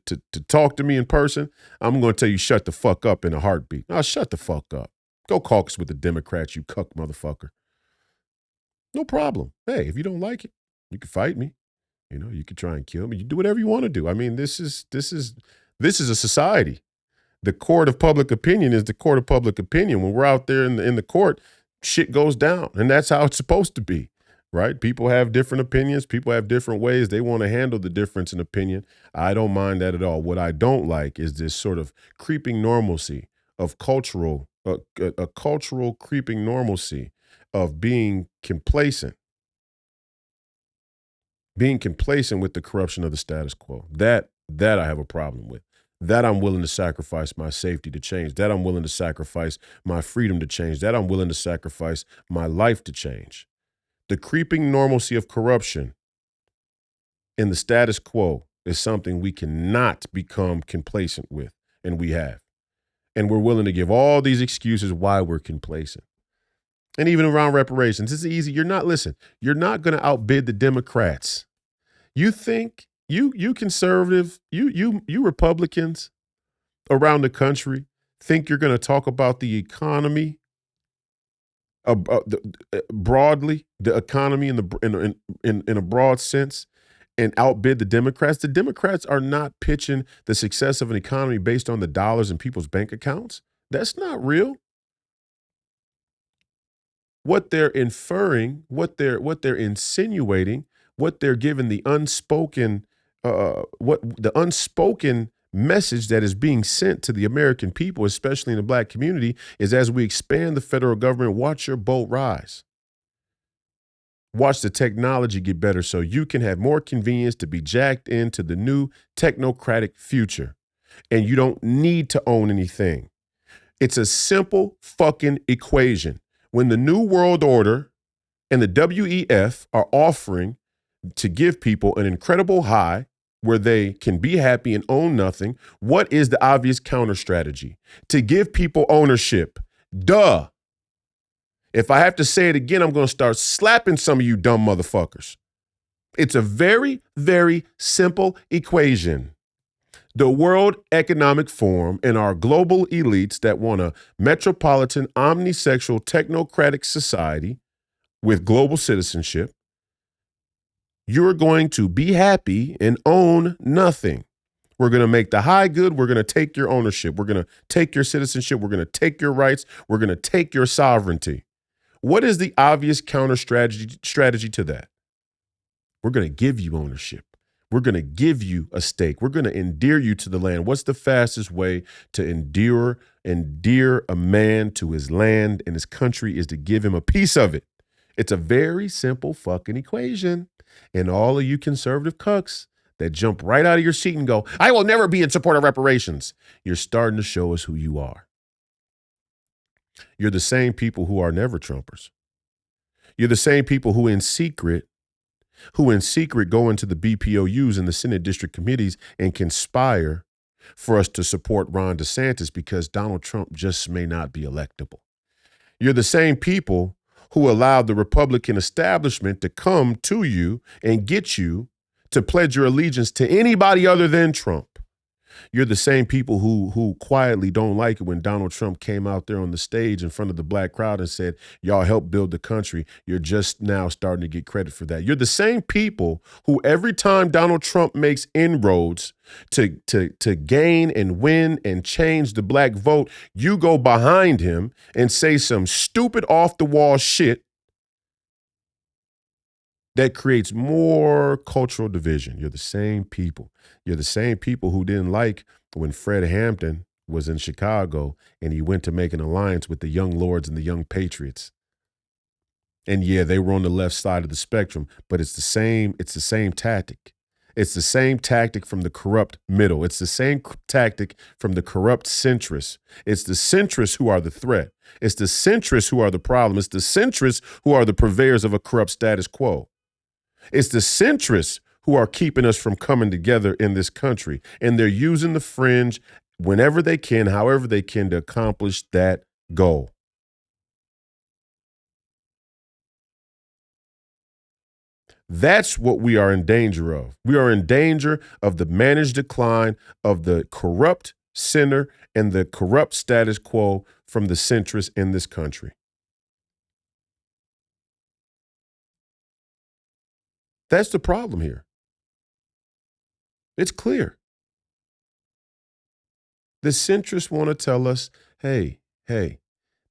talk to me in person, I'm going to tell you, shut the fuck up in a heartbeat. Now, shut the fuck up. Go caucus with the Democrats, you cuck motherfucker. No problem. Hey, if you don't like it, you can fight me. You know, you could try and kill me. You do whatever you want to do. I mean, this is a society. The court of public opinion is the court of public opinion. When we're out there in the court, shit goes down, and that's how it's supposed to be, right? People have different opinions. People have different ways they want to handle the difference in opinion. I don't mind that at all. What I don't like is this sort of creeping normalcy of a cultural creeping normalcy of being complacent with the corruption of the status quo. That I have a problem with. That I'm willing to sacrifice my safety to change. That I'm willing to sacrifice my freedom to change. That I'm willing to sacrifice my life to change. The creeping normalcy of corruption in the status quo is something we cannot become complacent with, and we have. And we're willing to give all these excuses why we're complacent. And even around reparations, it's easy. You're not going to outbid the Democrats. You think you conservative, you Republicans around the country think you're going to talk about the economy broadly, the economy in a broad sense, and outbid the Democrats? The Democrats are not pitching the success of an economy based on the dollars in people's bank accounts. That's not real. What they're inferring, what they're insinuating, what they're giving the unspoken message that is being sent to the American people, especially in the black community, is as we expand the federal government, watch your boat rise. Watch the technology get better so you can have more convenience to be jacked into the new technocratic future. And you don't need to own anything. It's a simple fucking equation. When the New World Order and the WEF are offering to give people an incredible high where they can be happy and own nothing, what is the obvious counter strategy? To give people ownership. Duh. If I have to say it again, I'm going to start slapping some of you dumb motherfuckers. It's a very, very simple equation. The World Economic Forum and our global elites that want a metropolitan, omnisexual, technocratic society with global citizenship, you're going to be happy and own nothing. We're going to make the high good. We're going to take your ownership. We're going to take your citizenship. We're going to take your rights. We're going to take your sovereignty. What is the obvious counter strategy to that? We're going to give you ownership. We're going to give you a stake. We're going to endear you to the land. What's the fastest way to endear a man to his land and his country is to give him a piece of it. It's a very simple fucking equation. And all of you conservative cucks that jump right out of your seat and go, I will never be in support of reparations. You're starting to show us who you are. You're the same people who are never Trumpers. You're the same people who in secret go into the BPOUs and the Senate district committees and conspire for us to support Ron DeSantis because Donald Trump just may not be electable. You're the same people who allowed the Republican establishment to come to you and get you to pledge your allegiance to anybody other than Trump. You're the same people who quietly don't like it when Donald Trump came out there on the stage in front of the black crowd and said, y'all helped build the country. You're just now starting to get credit for that. You're the same people who every time Donald Trump makes inroads to gain and win and change the black vote, you go behind him and say some stupid off the wall shit that creates more cultural division. You're the same people. You're the same people who didn't like when Fred Hampton was in Chicago and he went to make an alliance with the Young Lords and the Young Patriots. And yeah, they were on the left side of the spectrum, but it's the same tactic. It's the same tactic from the corrupt middle. It's the same tactic from the corrupt centrists. It's the centrists who are the threat. It's the centrists who are the problem. It's the centrists who are the purveyors of a corrupt status quo. It's the centrists who are keeping us from coming together in this country. And they're using the fringe whenever they can, however they can, to accomplish that goal. That's what we are in danger of. We are in danger of the managed decline of the corrupt center and the corrupt status quo from the centrists in this country. That's the problem here. It's clear. The centrists want to tell us, hey,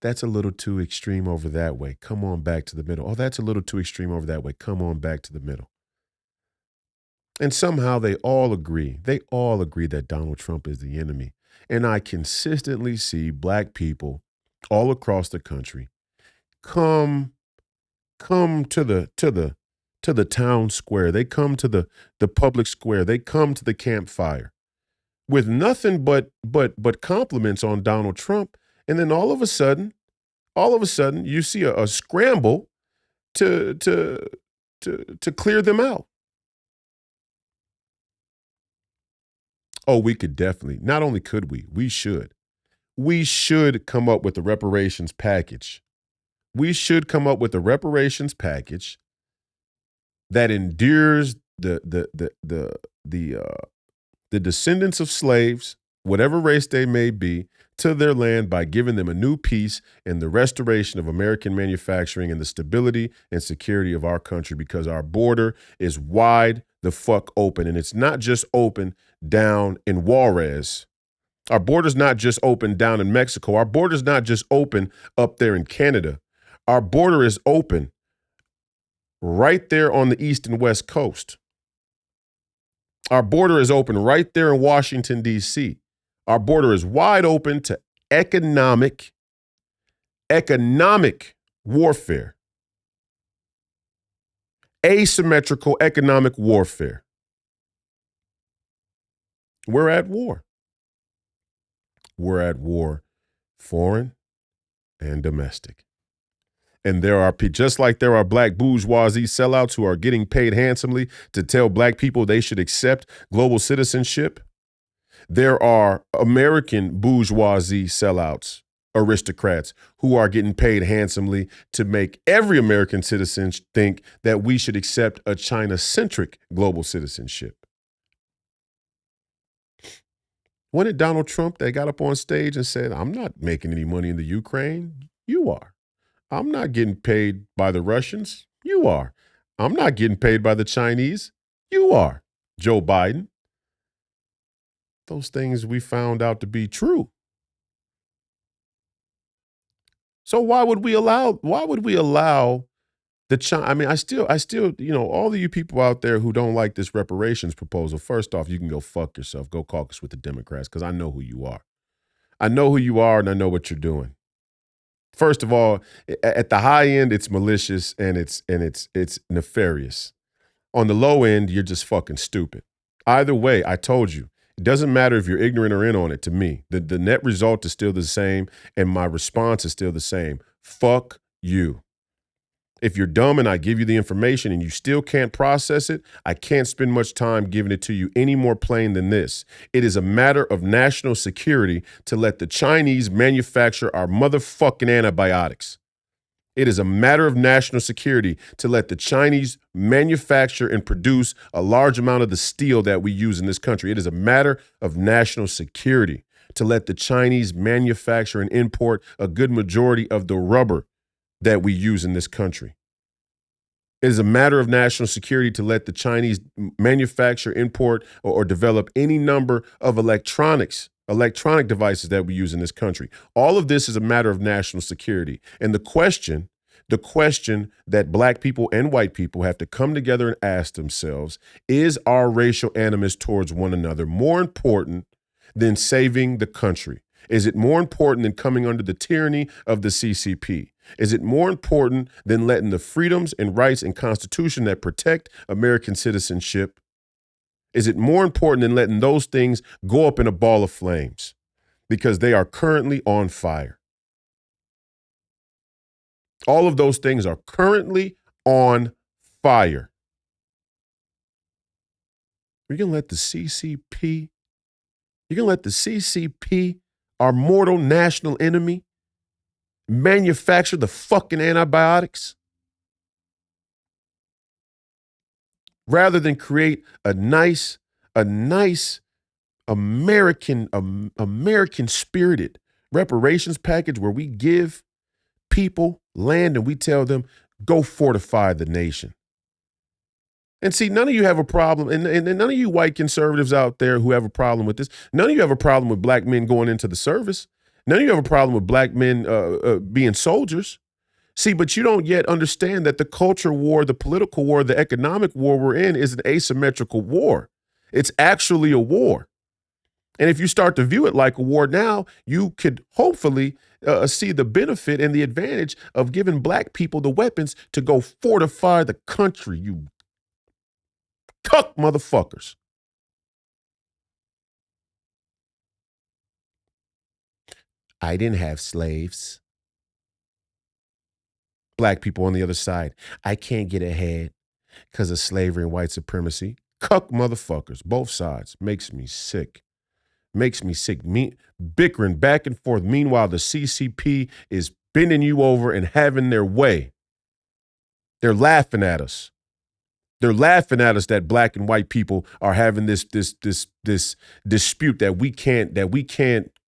that's a little too extreme over that way. Come on back to the middle. Oh, that's a little too extreme over that way. Come on back to the middle. And somehow they all agree. They all agree that Donald Trump is the enemy. And I consistently see black people all across the country come to the town square. They come to the public square. They come to the campfire with nothing but compliments on Donald Trump. And then all of a sudden, you see a scramble to clear them out. Oh, we could definitely. Not only could we should. We should come up with a reparations package. We should come up with a reparations package that endears the descendants of slaves, whatever race they may be, to their land by giving them a new peace and the restoration of American manufacturing and the stability and security of our country, because our border is wide the fuck open. And it's not just open down in Juarez. Our border's not just open down in Mexico. Our border's not just open up there in Canada. Our border is open right there on the east and west coast. Our border is open right there in Washington, D.C. Our border is wide open to economic warfare, asymmetrical economic warfare. We're at war. We're at war, foreign and domestic. And there are, just like there are black bourgeoisie sellouts who are getting paid handsomely to tell black people they should accept global citizenship, there are American bourgeoisie sellouts, aristocrats, who are getting paid handsomely to make every American citizen think that we should accept a China-centric global citizenship. Wasn't it Donald Trump that got up on stage and said, I'm not making any money in the Ukraine? You are. I'm not getting paid by the Russians. You are. I'm not getting paid by the Chinese. You are. Joe Biden. Those things we found out to be true. So why would we allow the China? I mean, I still, all of you people out there who don't like this reparations proposal, first off, you can go fuck yourself. Go caucus with the Democrats, because I know who you are. I know who you are, and I know what you're doing. First of all, at the high end, it's malicious and it's nefarious. On the low end, you're just fucking stupid. Either way, I told you, it doesn't matter if you're ignorant or in on it to me. The net result is still the same, and my response is still the same. Fuck you. If you're dumb and I give you the information and you still can't process it, I can't spend much time giving it to you any more plain than this. It is a matter of national security to let the Chinese manufacture our motherfucking antibiotics. It is a matter of national security to let the Chinese manufacture and produce a large amount of the steel that we use in this country. It is a matter of national security to let the Chinese manufacture and import a good majority of the rubber that we use in this country. It is a matter of national security to let the Chinese manufacture, import, or develop any number of electronic devices that we use in this country. All of this is a matter of national security. And the question that black people and white people have to come together and ask themselves, is our racial animus towards one another more important than saving the country? Is it more important than coming under the tyranny of the CCP? Is it more important than letting the freedoms and rights and constitution that protect American citizenship? Is it more important than letting those things go up in a ball of flames? Because they are currently on fire. All of those things are currently on fire. You're going to let the CCP, our mortal national enemy, manufacture the fucking antibiotics rather than create a nice American spirited reparations package where we give people land and we tell them, go fortify the nation. And see, none of you have a problem, and none of you white conservatives out there who have a problem with this, none of you have a problem with black men going into the service. None of you have a problem with black men being soldiers. See, but you don't yet understand that the culture war, the political war, the economic war we're in is an asymmetrical war. It's actually a war. And if you start to view it like a war now, you could hopefully see the benefit and the advantage of giving black people the weapons to go fortify the country, you cuck motherfuckers. I didn't have slaves. Black people on the other side, I can't get ahead because of slavery and white supremacy. Cuck motherfuckers, both sides. Makes me sick. Bickering back and forth. Meanwhile, the CCP is bending you over and having their way. They're laughing at us. They're laughing at us that black and white people are having this dispute that we can't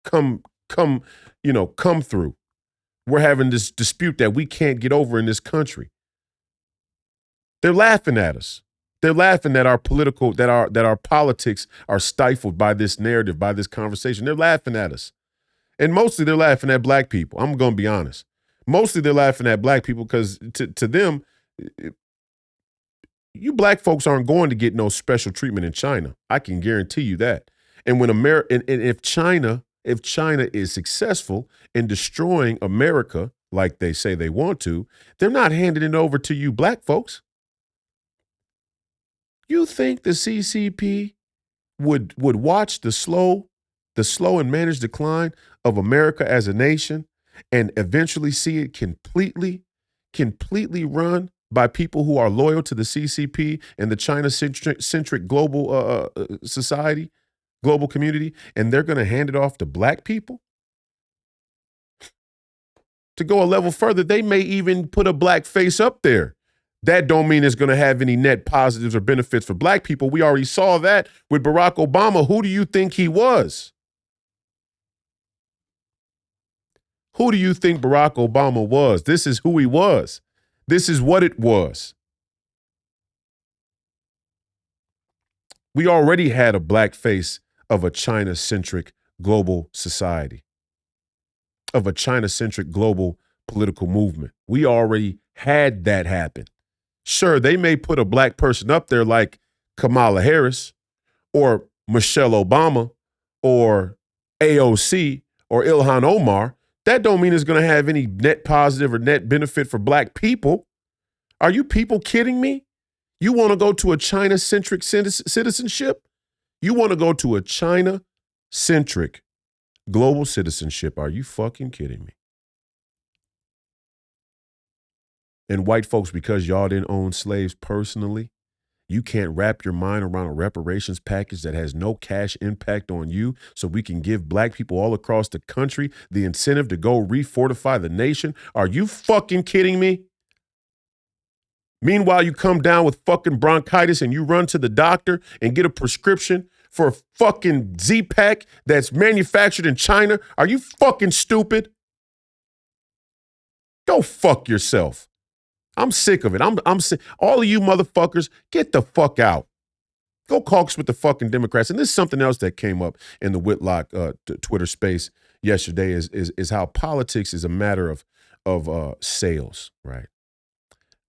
come through. We're having this dispute that we can't get over in this country. They're laughing at us. They're laughing at our politics are stifled by this narrative, by this conversation. They're laughing at us. And mostly they're laughing at black people. I'm going to be honest. Mostly they're laughing at black people because to them, you black folks aren't going to get no special treatment in China. I can guarantee you that. And when if China is successful in destroying America, like they say they want to, they're not handing it over to you black folks. You think the CCP would watch the slow and managed decline of America as a nation and eventually see it completely run by people who are loyal to the CCP and the China-centric global society, global community, and they're going to hand it off to black people? To go a level further, they may even put a black face up there. That don't mean it's going to have any net positives or benefits for black people. We already saw that with Barack Obama. Who do you think he was? Who do you think Barack Obama was? This is who he was. This is what it was. We already had a black face of a China-centric global society, of a China-centric global political movement. We already had that happen. Sure, they may put a black person up there like Kamala Harris or Michelle Obama or AOC or Ilhan Omar. That don't mean it's going to have any net positive or net benefit for black people. Are you people kidding me? You want to go to a China-centric citizenship? You want to go to a China-centric global citizenship. Are you fucking kidding me? And white folks, because y'all didn't own slaves personally, you can't wrap your mind around a reparations package that has no cash impact on you so we can give black people all across the country the incentive to go refortify the nation? Are you fucking kidding me? Meanwhile, you come down with fucking bronchitis and you run to the doctor and get a prescription for a fucking Z-Pack that's manufactured in China. Are you fucking stupid? Go fuck yourself. I'm sick of it. I'm sick. All of you motherfuckers, get the fuck out. Go caucus with the fucking Democrats. And this is something else that came up in the Whitlock Twitter space yesterday is how politics is a matter of sales, right?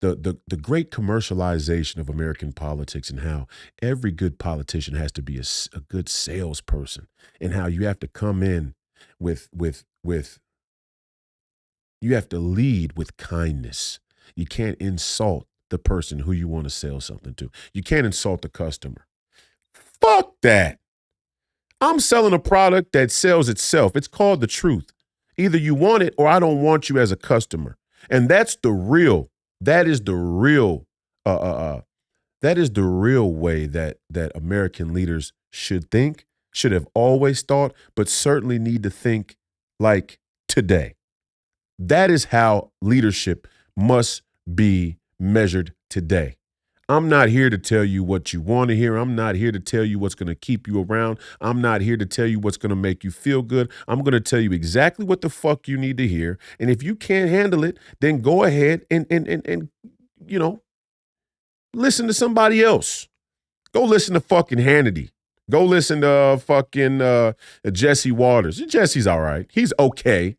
The great commercialization of American politics and how every good politician has to be a good salesperson and how you have to come in with you have to lead with kindness. You can't insult the person who you want to sell something to. You can't insult the customer. Fuck that. I'm selling a product that sells itself. It's called the truth. Either you want it or I don't want you as a customer. And that is the real way that American leaders should think, should have always thought, but certainly need to think like today. That is how leadership must be measured today. I'm not here to tell you what you want to hear. I'm not here to tell you what's going to keep you around. I'm not here to tell you what's going to make you feel good. I'm going to tell you exactly what the fuck you need to hear. And if you can't handle it, then go ahead and you know, listen to somebody else. Go listen to fucking Hannity. Go listen to fucking Jesse Waters. Jesse's all right. He's okay.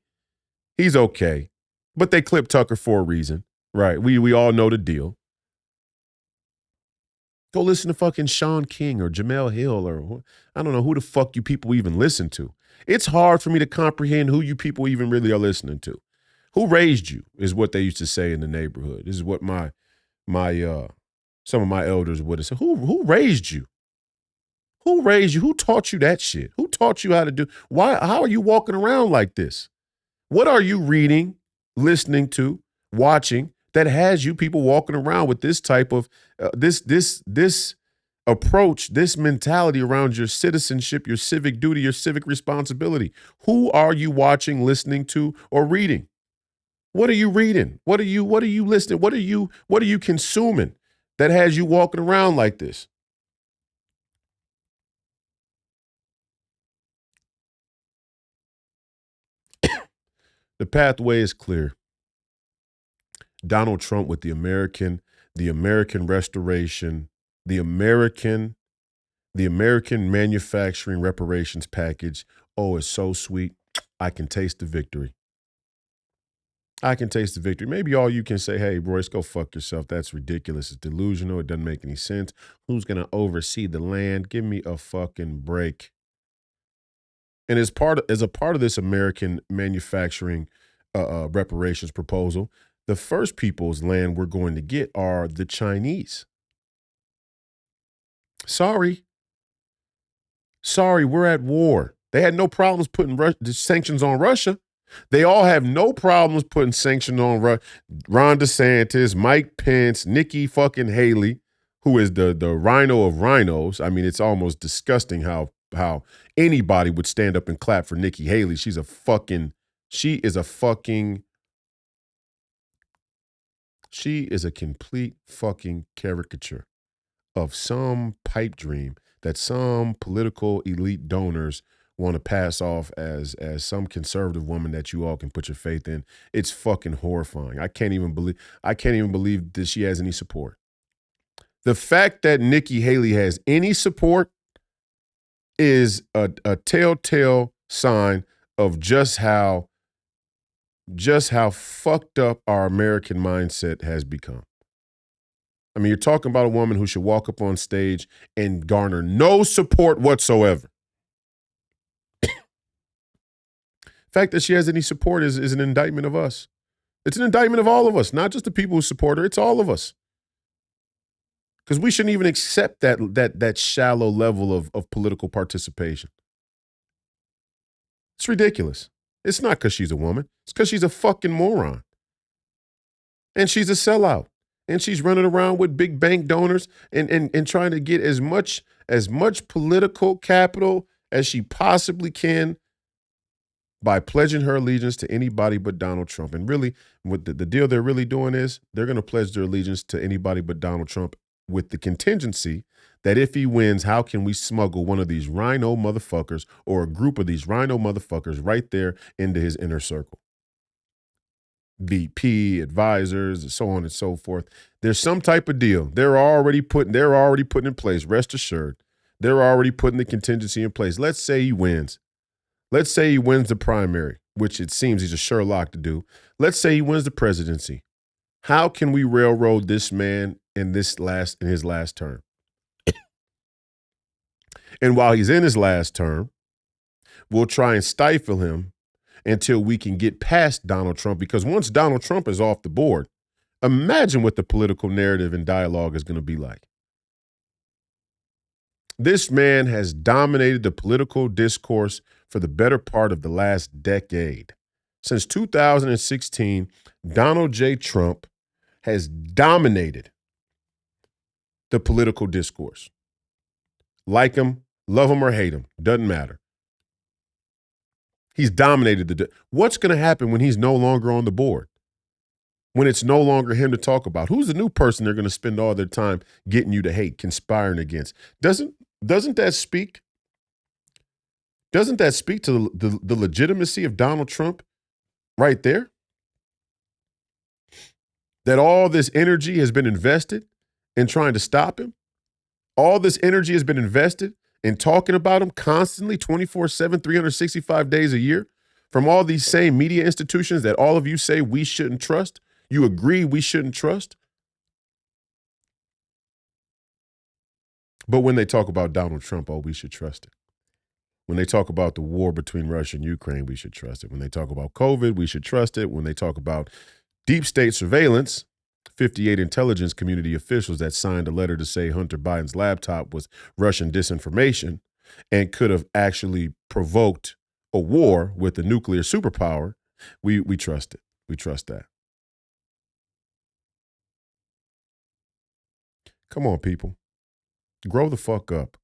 He's okay. But they clipped Tucker for a reason, right? We all know the deal. Go listen to fucking Sean King or Jamel Hill or I don't know who the fuck you people even listen to. It's hard for me to comprehend who you people even really are listening to. Who raised you is what they used to say in the neighborhood. This is what my some of my elders would have said. Who raised you? Who raised you? Who taught you that shit? Who taught you how to do? How are you walking around like this? What are you reading, listening to, watching that has you people walking around with this type of this approach, this mentality around your citizenship, your civic duty, your civic responsibility? Who are you watching, listening to, or reading? What are you reading? What are you listening? What are you consuming that has you walking around like this? The pathway is clear. Donald Trump with the American restoration, the American manufacturing reparations package. Oh, it's so sweet. I can taste the victory. I can taste the victory. Maybe all you can say, hey, Royce, go fuck yourself. That's ridiculous. It's delusional. It doesn't make any sense. Who's going to oversee the land? Give me a fucking break. And as a part of this American manufacturing reparations proposal, the first people's land we're going to get are the Chinese. Sorry, we're at war. They had no problems putting the sanctions on Russia. They all have no problems putting sanctions on Ron DeSantis, Mike Pence, Nikki fucking Haley, who is the rhino of rhinos. I mean, it's almost disgusting how anybody would stand up and clap for Nikki Haley. She is a complete fucking caricature of some pipe dream that some political elite donors want to pass off as some conservative woman that you all can put your faith in. It's fucking horrifying. I can't even believe that she has any support. The fact that Nikki Haley has any support is a telltale sign of just how fucked up our American mindset has become. I mean, you're talking about a woman who should walk up on stage and garner no support whatsoever. The fact that she has any support is an indictment of us. It's an indictment of all of us, not just the people who support her. It's all of us. Because we shouldn't even accept that shallow level of political participation. It's ridiculous. It's not because she's a woman. It's because she's a fucking moron. And she's a sellout. And she's running around with big bank donors and trying to get as much political capital as she possibly can by pledging her allegiance to anybody but Donald Trump. And really, what the deal they're really doing is they're going to pledge their allegiance to anybody but Donald Trump with the contingency that if he wins, how can we smuggle one of these rhino motherfuckers or a group of these rhino motherfuckers right there into his inner circle? VP, advisors, and so on and so forth. There's some type of deal. They're already putting in place. Rest assured, they're already putting the contingency in place. Let's say he wins. Let's say he wins the primary, which it seems he's a Sherlock to do. Let's say he wins the presidency. How can we railroad this man in his last term? And while he's in his last term, we'll try and stifle him until we can get past Donald Trump, because once Donald Trump is off the board, imagine what the political narrative and dialogue is going to be like. This man has dominated the political discourse for the better part of the last decade. Since 2016, Donald J. Trump has dominated the political discourse. Like him, love him or hate him, doesn't matter. He's dominated what's going to happen when he's no longer on the board? When it's no longer him to talk about? Who's the new person they're going to spend all their time getting you to hate, conspiring against? Doesn't that speak to the legitimacy of Donald Trump right there? That all this energy has been invested in trying to stop him? All this energy has been invested in talking about him constantly, 24/7, 365 days a year, from all these same media institutions that all of you say we shouldn't trust? You agree we shouldn't trust? But when they talk about Donald Trump, oh, we should trust it. When they talk about the war between Russia and Ukraine, we should trust it. When they talk about COVID, we should trust it. When they talk about deep state surveillance, 58 intelligence community officials that signed a letter to say Hunter Biden's laptop was Russian disinformation and could have actually provoked a war with a nuclear superpower, we trust it. We trust that. Come on, people. Grow the fuck up.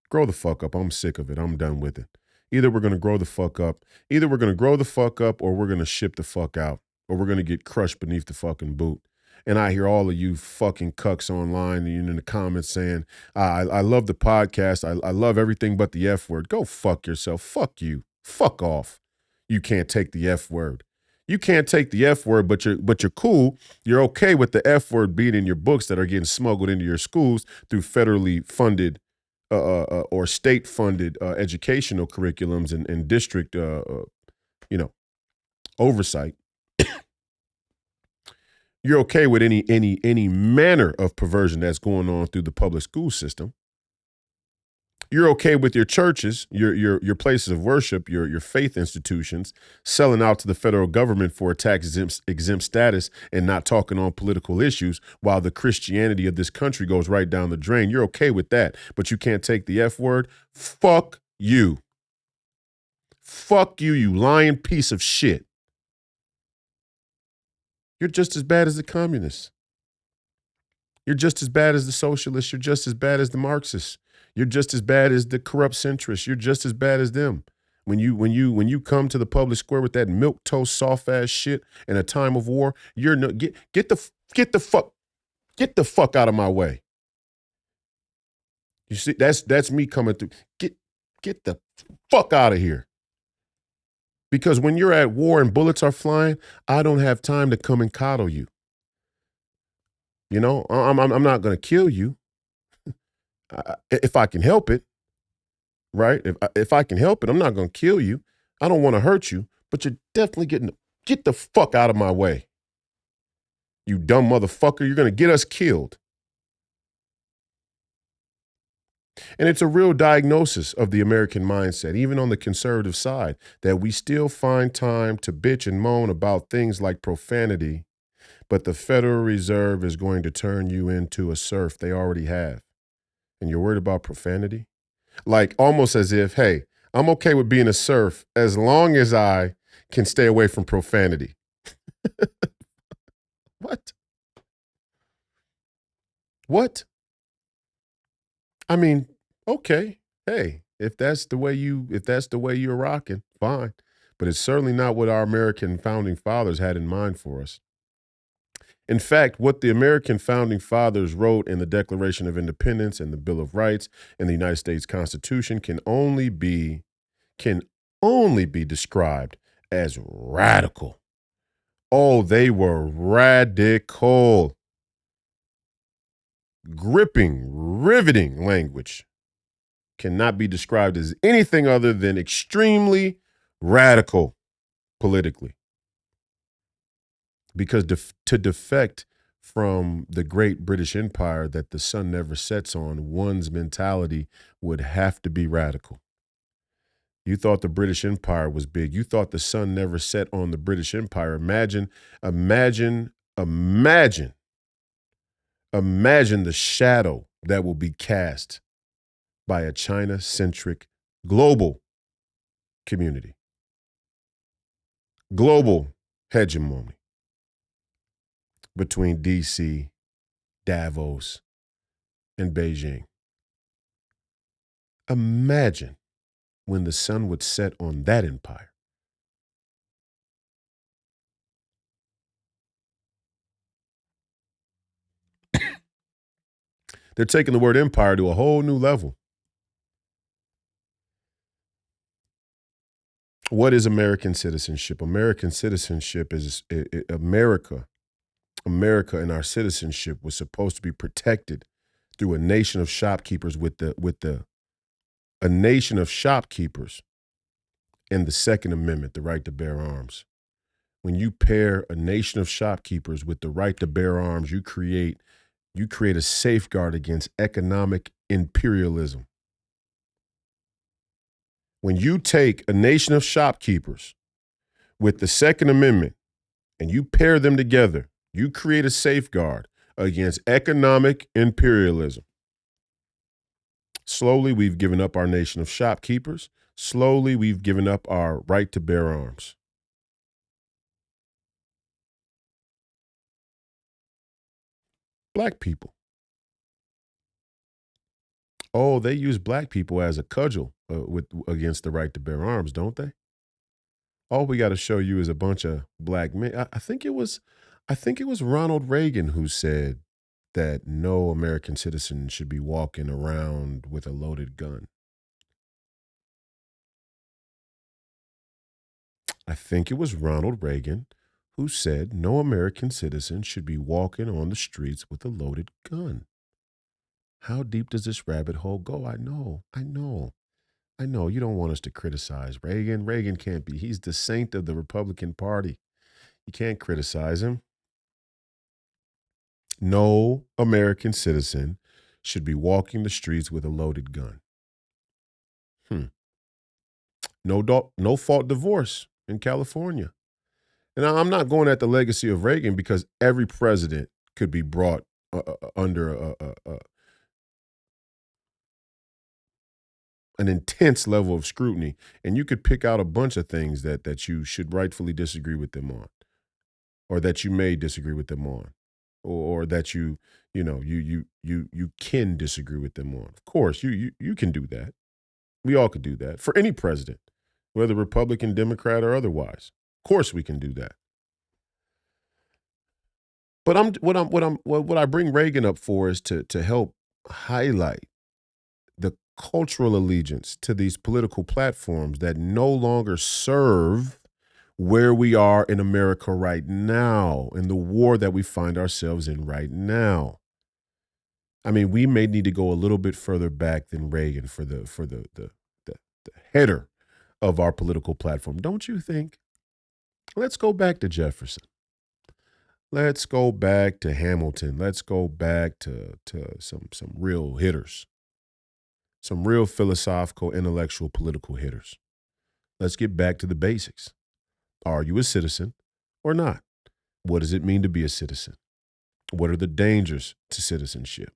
Grow the fuck up. I'm sick of it. I'm done with it. Either we're going to grow the fuck up. Either we're going to grow the fuck up or we're going to ship the fuck out. Or we're going to get crushed beneath the fucking boot. And I hear all of you fucking cucks online and in the comments saying, I love the podcast. I love everything but the F word. Go fuck yourself. Fuck you. Fuck off. You can't take the F word. You can't take the F word, but you're cool. You're okay with the F word being in your books that are getting smuggled into your schools through federally funded or state-funded educational curriculums and district, oversight. You're okay with any manner of perversion that's going on through the public school system. You're okay with your churches, your places of worship, your faith institutions selling out to the federal government for a tax exempt status and not talking on political issues while the Christianity of this country goes right down the drain. You're okay with that, but you can't take the F word? Fuck you. Fuck you, you lying piece of shit. You're just as bad as the communists. You're just as bad as the socialists. You're just as bad as the Marxists. You're just as bad as the corrupt centrists. You're just as bad as them. When you come to the public square with that milquetoast soft ass shit in a time of war, you're no, get the fuck out of my way. You see, that's me coming through. Get the fuck out of here. Because when you're at war and bullets are flying, I don't have time to come and coddle you. You know, I'm not going to kill you if I can help it, right? If I can help it, I'm not going to kill you. I don't want to hurt you, but you're definitely get the fuck out of my way. You dumb motherfucker, you're going to get us killed. And it's a real diagnosis of the American mindset, even on the conservative side, that we still find time to bitch and moan about things like profanity But the Federal Reserve is going to turn you into a serf. They already have. And you're worried about profanity? Like almost as if, hey, I'm okay with being a serf as long as I can stay away from profanity. What? What? I mean, okay. Hey, if that's the way you're rocking, fine. But it's certainly not what our American founding fathers had in mind for us. In fact, what the American founding fathers wrote in the Declaration of Independence and the Bill of Rights and the United States Constitution can only be described as radical. Oh, they were radical. Gripping, riveting language cannot be described as anything other than extremely radical politically. Because to defect from the great British Empire that the sun never sets on, one's mentality would have to be radical. You thought the British Empire was big. You thought the sun never set on the British Empire. Imagine the shadow that will be cast by a China-centric global community, global hegemony between DC, Davos, and Beijing. Imagine when the sun would set on that empire. They're taking the word empire to a whole new level. What is American citizenship? American citizenship is America. America and our citizenship was supposed to be protected through a nation of shopkeepers a nation of shopkeepers and the Second Amendment, the right to bear arms. When you pair a nation of shopkeepers with the right to bear arms, you create a safeguard against economic imperialism. When you take a nation of shopkeepers with the Second Amendment and you pair them together, you create a safeguard against economic imperialism. Slowly, we've given up our nation of shopkeepers. Slowly, we've given up our right to bear arms. Black people. Oh, they use black people as a cudgel against the right to bear arms, don't they? All we got to show you is a bunch of black men. I think it was Ronald Reagan who said that no American citizen should be walking around with a loaded gun. I think it was Ronald Reagan who said no American citizen should be walking on the streets with a loaded gun. How deep does this rabbit hole go? I know. You don't want us to criticize Reagan. Reagan can't be. He's the saint of the Republican Party. You can't criticize him. No American citizen should be walking the streets with a loaded gun. No fault divorce in California. And I'm not going at the legacy of Reagan because every president could be brought under an intense level of scrutiny, and you could pick out a bunch of things that you should rightfully disagree with them on, or that you may disagree with them on, or that you can disagree with them on. Of course, you can do that. We all could do that for any president, whether Republican, Democrat, or otherwise. Of course, we can do that. But what I bring Reagan up for is to help highlight the cultural allegiance to these political platforms that no longer serve where we are in America right now, in the war that we find ourselves in right now. I mean, we may need to go a little bit further back than Reagan for the header of our political platform, don't you think? Let's go back to Jefferson. Let's go back to Hamilton. Let's go back to some real hitters, some real philosophical, intellectual, political hitters. Let's get back to the basics. Are you a citizen or not? What does it mean to be a citizen? What are the dangers to citizenship?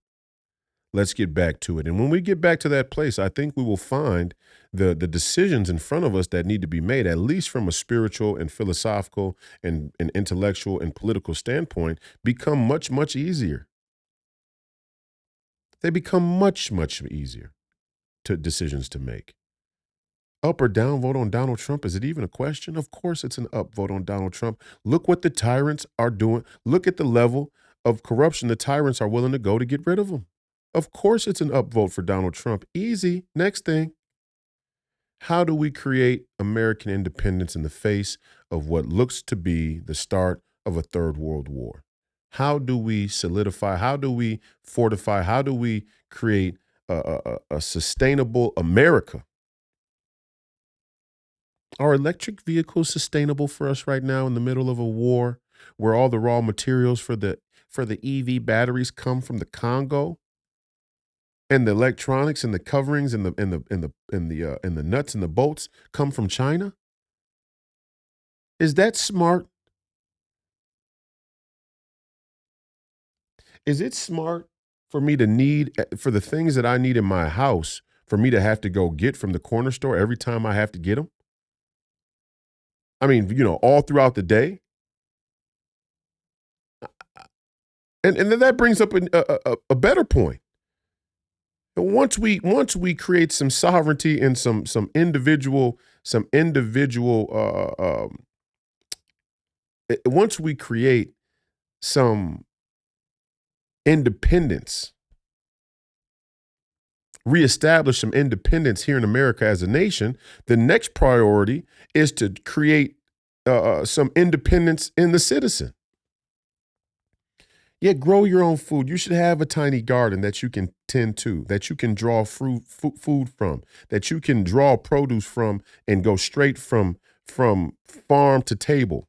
Let's get back to it. And when we get back to that place, I think we will find the decisions in front of us that need to be made, at least from a spiritual and philosophical and intellectual and political standpoint, become much, much easier. They become much, much easier to decisions to make. Up or down vote on Donald Trump, is it even a question? Of course it's an up vote on Donald Trump. Look what the tyrants are doing. Look at the level of corruption the tyrants are willing to go to get rid of them. Of course it's an upvote for Donald Trump. Easy. Next thing. How do we create American independence in the face of what looks to be the start of a third world war? How do we solidify? How do we fortify? How do we create a sustainable America? Are electric vehicles sustainable for us right now in the middle of a war where all the raw materials for the EV batteries come from the Congo? And the electronics and the coverings and the nuts and the bolts come from China? Is that smart? Is it smart for me to need for the things that I need in my house for me to have to go get from the corner store every time I have to get them? I mean, all throughout the day. And then that brings up a better point. Once we create some sovereignty and some individual once we create some independence, reestablish some independence here in America as a nation, the next priority is to create some independence in the citizen. Yeah, grow your own food. You should have a tiny garden that you can tend to, that you can draw food from, that you can draw produce from and go straight from farm to table,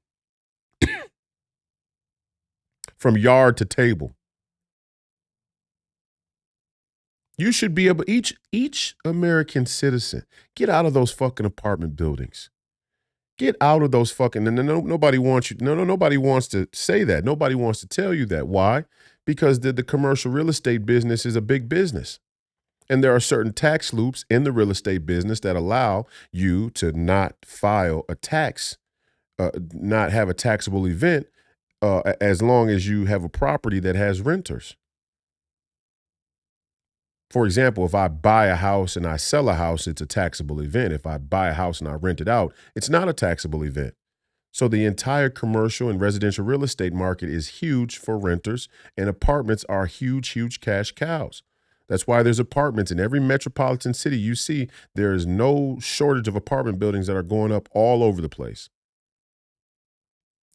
from yard to table. You should be able, each American citizen, get out of those fucking apartment buildings. Get out of those fucking, and nobody wants you, nobody wants to say that. Nobody wants to tell you that. Why? Because the commercial real estate business is a big business. And there are certain tax loops in the real estate business that allow you to not file a tax, not have a taxable event, as long as you have a property that has renters. For example, if I buy a house and I sell a house, it's a taxable event. If I buy a house and I rent it out, it's not a taxable event. So the entire commercial and residential real estate market is huge for renters, and apartments are huge, huge cash cows. That's why there's apartments in every metropolitan city you see. There is no shortage of apartment buildings that are going up all over the place.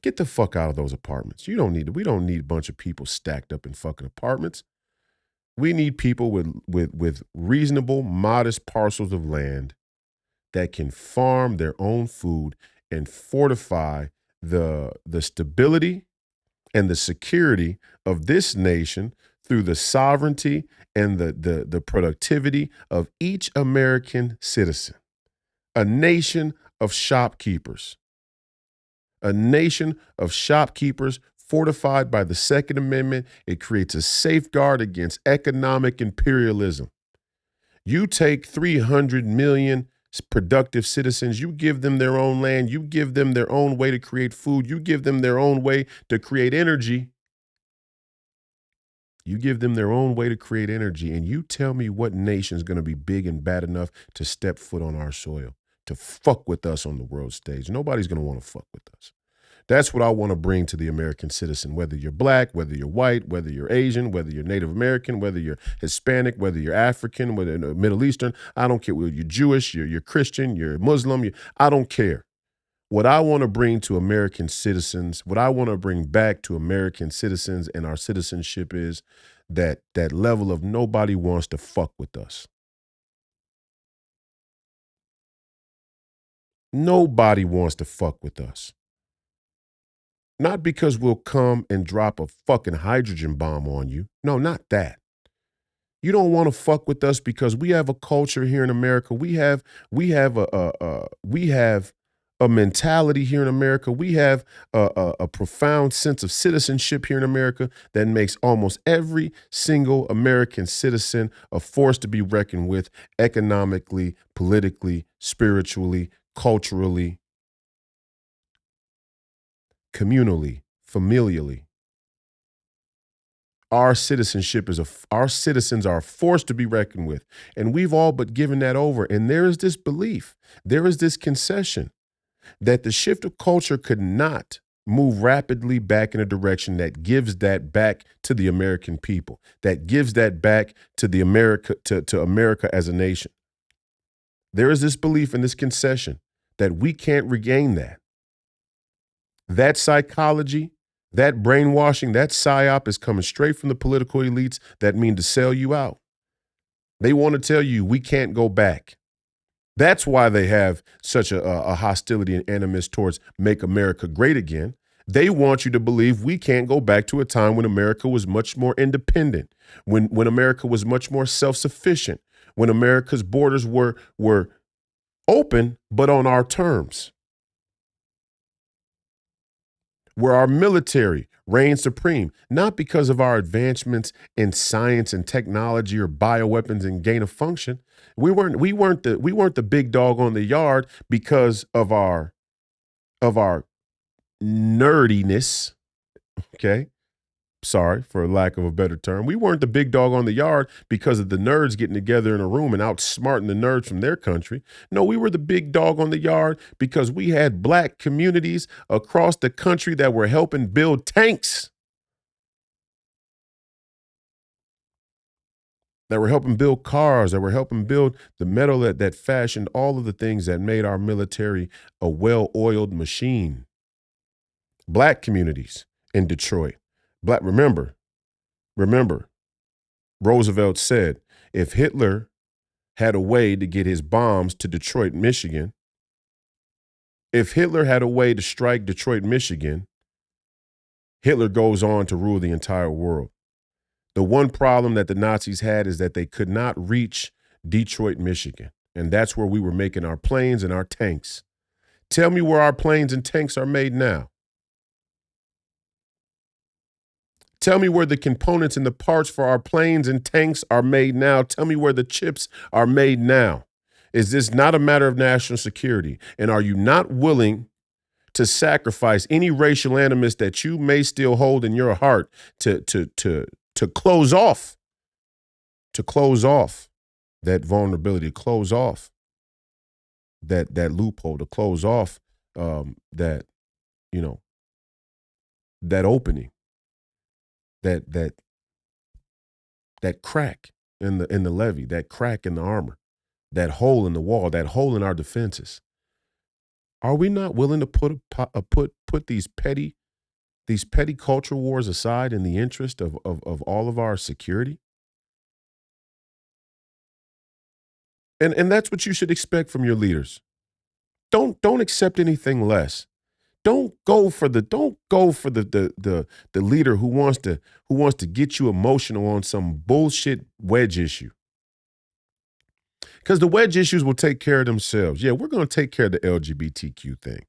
Get the fuck out of those apartments. We don't need a bunch of people stacked up in fucking apartments. We need people with reasonable, modest parcels of land that can farm their own food and fortify the stability and the security of this nation through the sovereignty and the productivity of each American citizen. A nation of shopkeepers. A nation of shopkeepers fortified by the Second Amendment. It creates a safeguard against economic imperialism. You take 300 million productive citizens, you give them their own land, you give them their own way to create food, you give them their own way to create energy. You give them their own way to create energy, and you tell me what nation is going to be big and bad enough to step foot on our soil, to fuck with us on the world stage. Nobody's going to want to fuck with us. That's what I want to bring to the American citizen, whether you're black, whether you're white, whether you're Asian, whether you're Native American, whether you're Hispanic, whether you're African, whether you're Middle Eastern. I don't care whether you're Jewish, you're Christian, you're Muslim. I don't care. What I want to bring to American citizens, what I want to bring back to American citizens and our citizenship is that level of nobody wants to fuck with us. Nobody wants to fuck with us. Not because we'll come and drop a fucking hydrogen bomb on you. No, not that. You don't want to fuck with us because we have a culture here in America. We have a mentality here in America. We have a profound sense of citizenship here in America that makes almost every single American citizen a force to be reckoned with economically, politically, spiritually, culturally, communally, familially. Our citizenship is our citizens are a force to be reckoned with. And we've all but given that over. And there is this belief, there is this concession that the shift of culture could not move rapidly back in a direction that gives that back to the American people, that gives that back to the to America as a nation. There is this belief and this concession that we can't regain that. That psychology, that brainwashing, that psyop is coming straight from the political elites that mean to sell you out. They want to tell you we can't go back. That's why they have such a hostility and animus towards make America great again. They want you to believe we can't go back to a time when America was much more independent, when America was much more self-sufficient, when America's borders were open, but on our terms, where our military reigned supreme, not because of our advancements in science and technology or bioweapons and gain of function. We weren't the big dog on the yard because of our nerdiness. Okay. Sorry for lack of a better term. We weren't the big dog on the yard because of the nerds getting together in a room and outsmarting the nerds from their country. No, we were the big dog on the yard because we had black communities across the country that were helping build tanks, that were helping build cars, that were helping build the metal that fashioned all of the things that made our military a well-oiled machine. Black communities in Detroit. Remember, Roosevelt said, if Hitler had a way to get his bombs to Detroit, Michigan, if Hitler had a way to strike Detroit, Michigan, Hitler goes on to rule the entire world. The one problem that the Nazis had is that they could not reach Detroit, Michigan. And that's where we were making our planes and our tanks. Tell me where our planes and tanks are made now. Tell me where the components and the parts for our planes and tanks are made now. Tell me where the chips are made now. Is this not a matter of national security? And are you not willing to sacrifice any racial animus that you may still hold in your heart to close off that vulnerability, to close off that loophole, to close off that opening, that crack in the levee, that crack in the armor, that hole in the wall, that hole in our defenses? Are we not willing to put these petty culture wars aside in the interest of all of our security? And that's what you should expect from your leaders. Don't accept anything less. Don't go for the leader who wants to get you emotional on some bullshit wedge issue. Because the wedge issues will take care of themselves. Yeah, we're going to take care of the LGBTQ thing.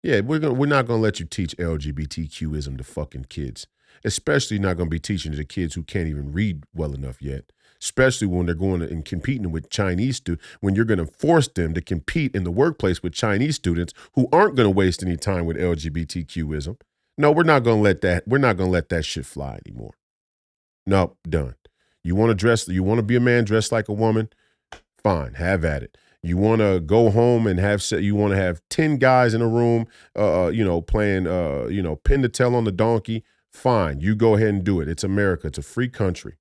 Yeah, we're not going to let you teach LGBTQism to fucking kids. Especially not going to be teaching to the kids who can't even read well enough yet. Especially when they're going and competing with Chinese students, when you're going to force them to compete in the workplace with Chinese students who aren't going to waste any time with LGBTQism. No, we're not going to let that shit fly anymore. No, done. You want to be a man dressed like a woman? Fine, have at it. You want to go home and you want to have 10 guys in a room, playing, pin the tail on the donkey? Fine, you go ahead and do it. It's America. It's a free country.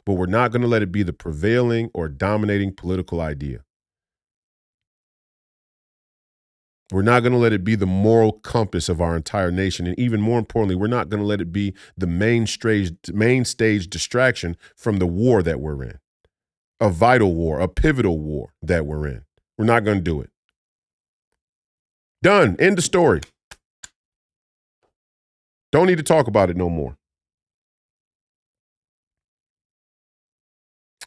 But we're not going to let it be the prevailing or dominating political idea. We're not going to let it be the moral compass of our entire nation. And even more importantly, we're not going to let it be the main stage distraction from the war that we're in. A vital war, a pivotal war that we're in. We're not going to do it. Done. End of story. Don't need to talk about it no more.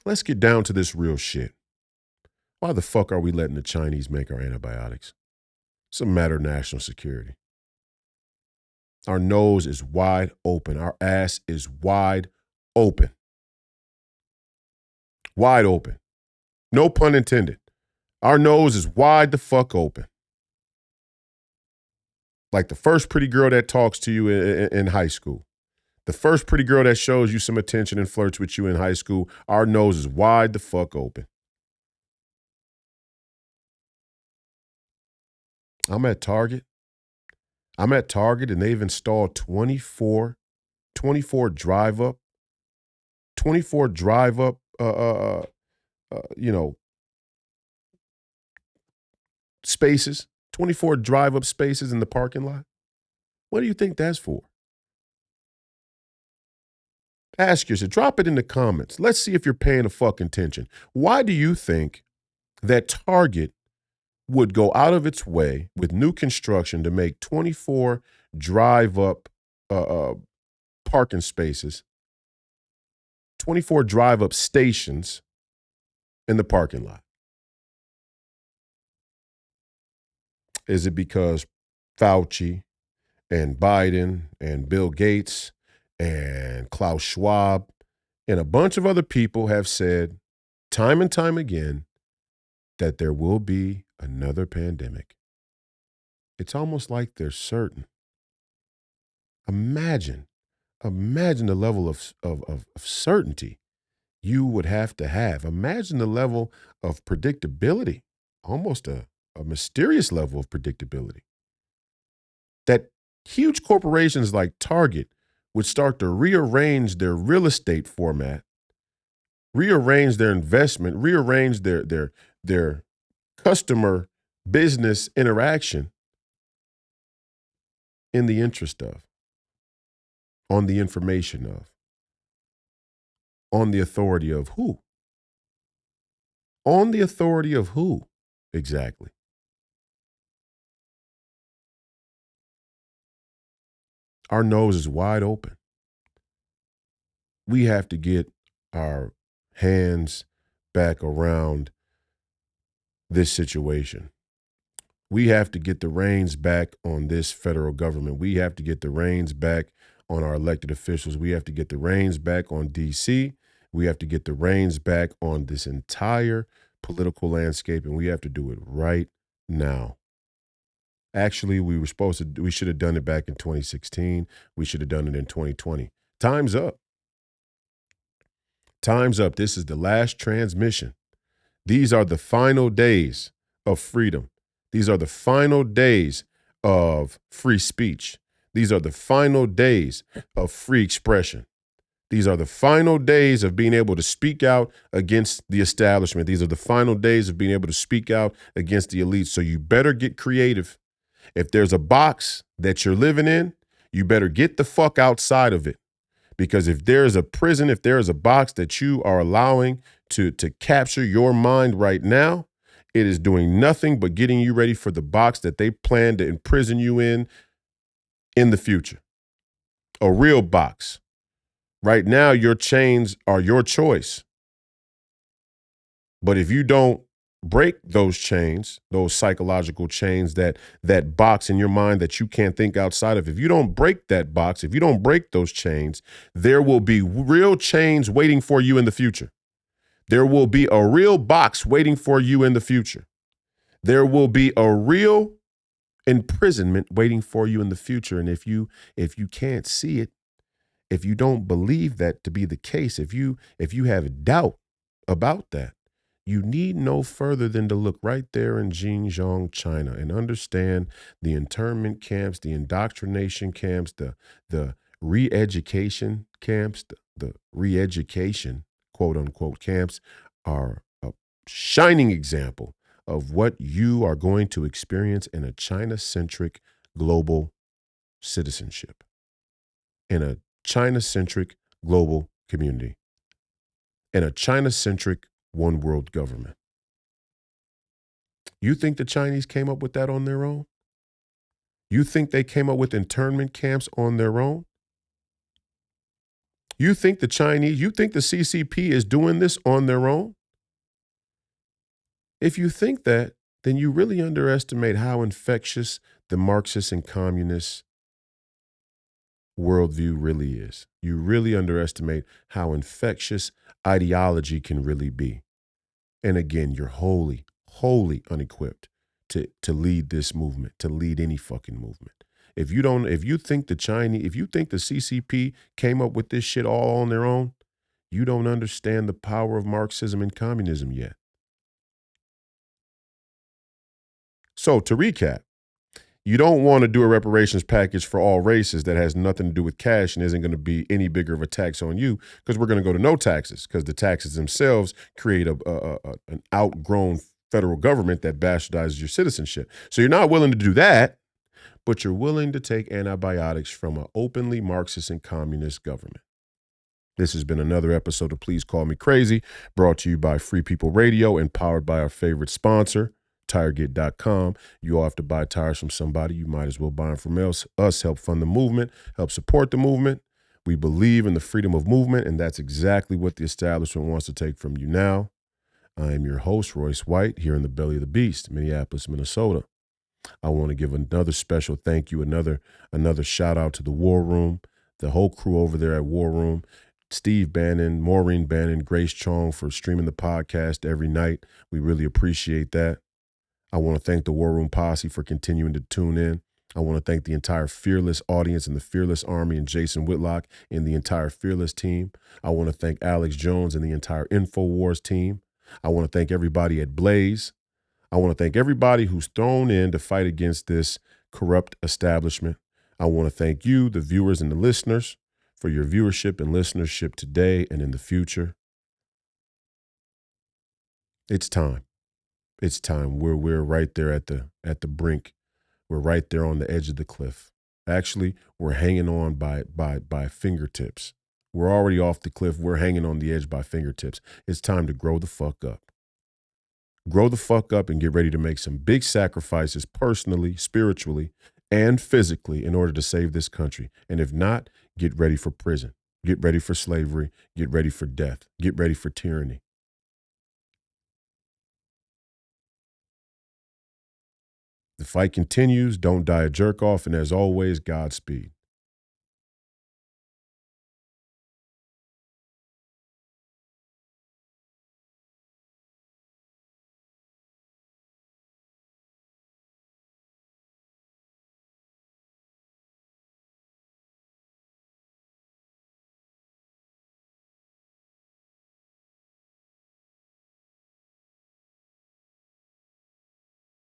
Let's get down to this real shit. Why the fuck are we letting the Chinese make our antibiotics? It's a matter of national security. Our nose is wide open. Our ass is wide open. Wide open. No pun intended. Our nose is wide the fuck open. Like the first pretty girl that talks to you in high school. The first pretty girl that shows you some attention and flirts with you in high school, our nose is wide the fuck open. I'm at Target and they've installed 24 drive-up, spaces, 24 drive-up spaces in the parking lot. What do you think that's for? Ask yourself, drop it in the comments. Let's see if you're paying a fucking attention. Why do you think that Target would go out of its way with new construction to make 24 drive-up parking spaces, 24 drive-up stations in the parking lot? Is it because Fauci and Biden and Bill Gates and Klaus Schwab and a bunch of other people have said time and time again that there will be another pandemic? It's almost like they're certain. Imagine the level of certainty you would have to have. Imagine the level of predictability, almost a mysterious level of predictability, that huge corporations like Target would start to rearrange their real estate format, rearrange their investment, rearrange their customer business interaction in the interest of, on the information of, on the authority of who? On the authority of who exactly? Our nose is wide open. We have to get our hands back around this situation. We have to get the reins back on this federal government. We have to get the reins back on our elected officials. We have to get the reins back on DC. We have to get the reins back on this entire political landscape, and we have to do it right now. Actually, we should have done it back in 2016. We should have done it in 2020. Time's up. Time's up. This is the last transmission. These are the final days of freedom. These are the final days of free speech. These are the final days of free expression. These are the final days of being able to speak out against the establishment. These are the final days of being able to speak out against the elites. So you better get creative. If there's a box that you're living in, you better get the fuck outside of it. Because if there is a prison, if there is a box that you are allowing to capture your mind right now, it is doing nothing but getting you ready for the box that they plan to imprison you in the future. A real box. Right now, your chains are your choice. But if you don't break those chains, those psychological chains, that box in your mind that you can't think outside of, if you don't break that box, if you don't break those chains, there will be real chains waiting for you in the future. There will be a real box waiting for you in the future. There will be a real imprisonment waiting for you in the future. And if you can't see it, if you don't believe that to be the case, if you have doubt about that, you need no further than to look right there in Xinjiang, China, and understand the internment camps, the indoctrination camps, the re-education camps, the re-education, quote unquote, camps are a shining example of what you are going to experience in a China-centric global citizenship, in a China-centric global community, in a China-centric one world government. You think the Chinese came up with that on their own? You think they came up with internment camps on their own? You think the CCP is doing this on their own? If you think that, then you really underestimate how infectious the Marxist and communist worldview really is. You really underestimate how infectious ideology can really be. And again, you're wholly unequipped to lead this movement, to lead any fucking movement. If you think if you think the CCP came up with this shit all on their own, you don't understand the power of Marxism and communism yet. So to recap, you don't want to do a reparations package for all races that has nothing to do with cash and isn't going to be any bigger of a tax on you, because we're going to go to no taxes, because the taxes themselves create an outgrown federal government that bastardizes your citizenship. So you're not willing to do that, but you're willing to take antibiotics from an openly Marxist and communist government. This has been another episode of Please Call Me Crazy, brought to you by Free People Radio and powered by our favorite sponsor, Tireget.com. You all have to buy tires from somebody. You might as well buy them from us. Help fund the movement, help support the movement. We believe in the freedom of movement, and that's exactly what the establishment wants to take from you now. I am your host, Royce White, here in the belly of the beast, Minneapolis, Minnesota. I want to give another special thank you, another shout out to the War Room, the whole crew over there at War Room. Steve Bannon, Maureen Bannon, Grace Chong for streaming the podcast every night. We really appreciate that. I want to thank the War Room Posse for continuing to tune in. I want to thank the entire Fearless audience and the Fearless Army and Jason Whitlock and the entire Fearless team. I want to thank Alex Jones and the entire InfoWars team. I want to thank everybody at Blaze. I want to thank everybody who's thrown in to fight against this corrupt establishment. I want to thank you, the viewers and the listeners, for your viewership and listenership today and in the future. It's time. It's time. We're right there at the brink. We're right there on the edge of the cliff. Actually, we're hanging on by fingertips. We're already off the cliff. We're hanging on the edge by fingertips. It's time to grow the fuck up. Grow the fuck up and get ready to make some big sacrifices personally, spiritually, and physically in order to save this country. And if not, get ready for prison. Get ready for slavery. Get ready for death. Get ready for tyranny. The fight continues. Don't die a jerk off. And as always, Godspeed.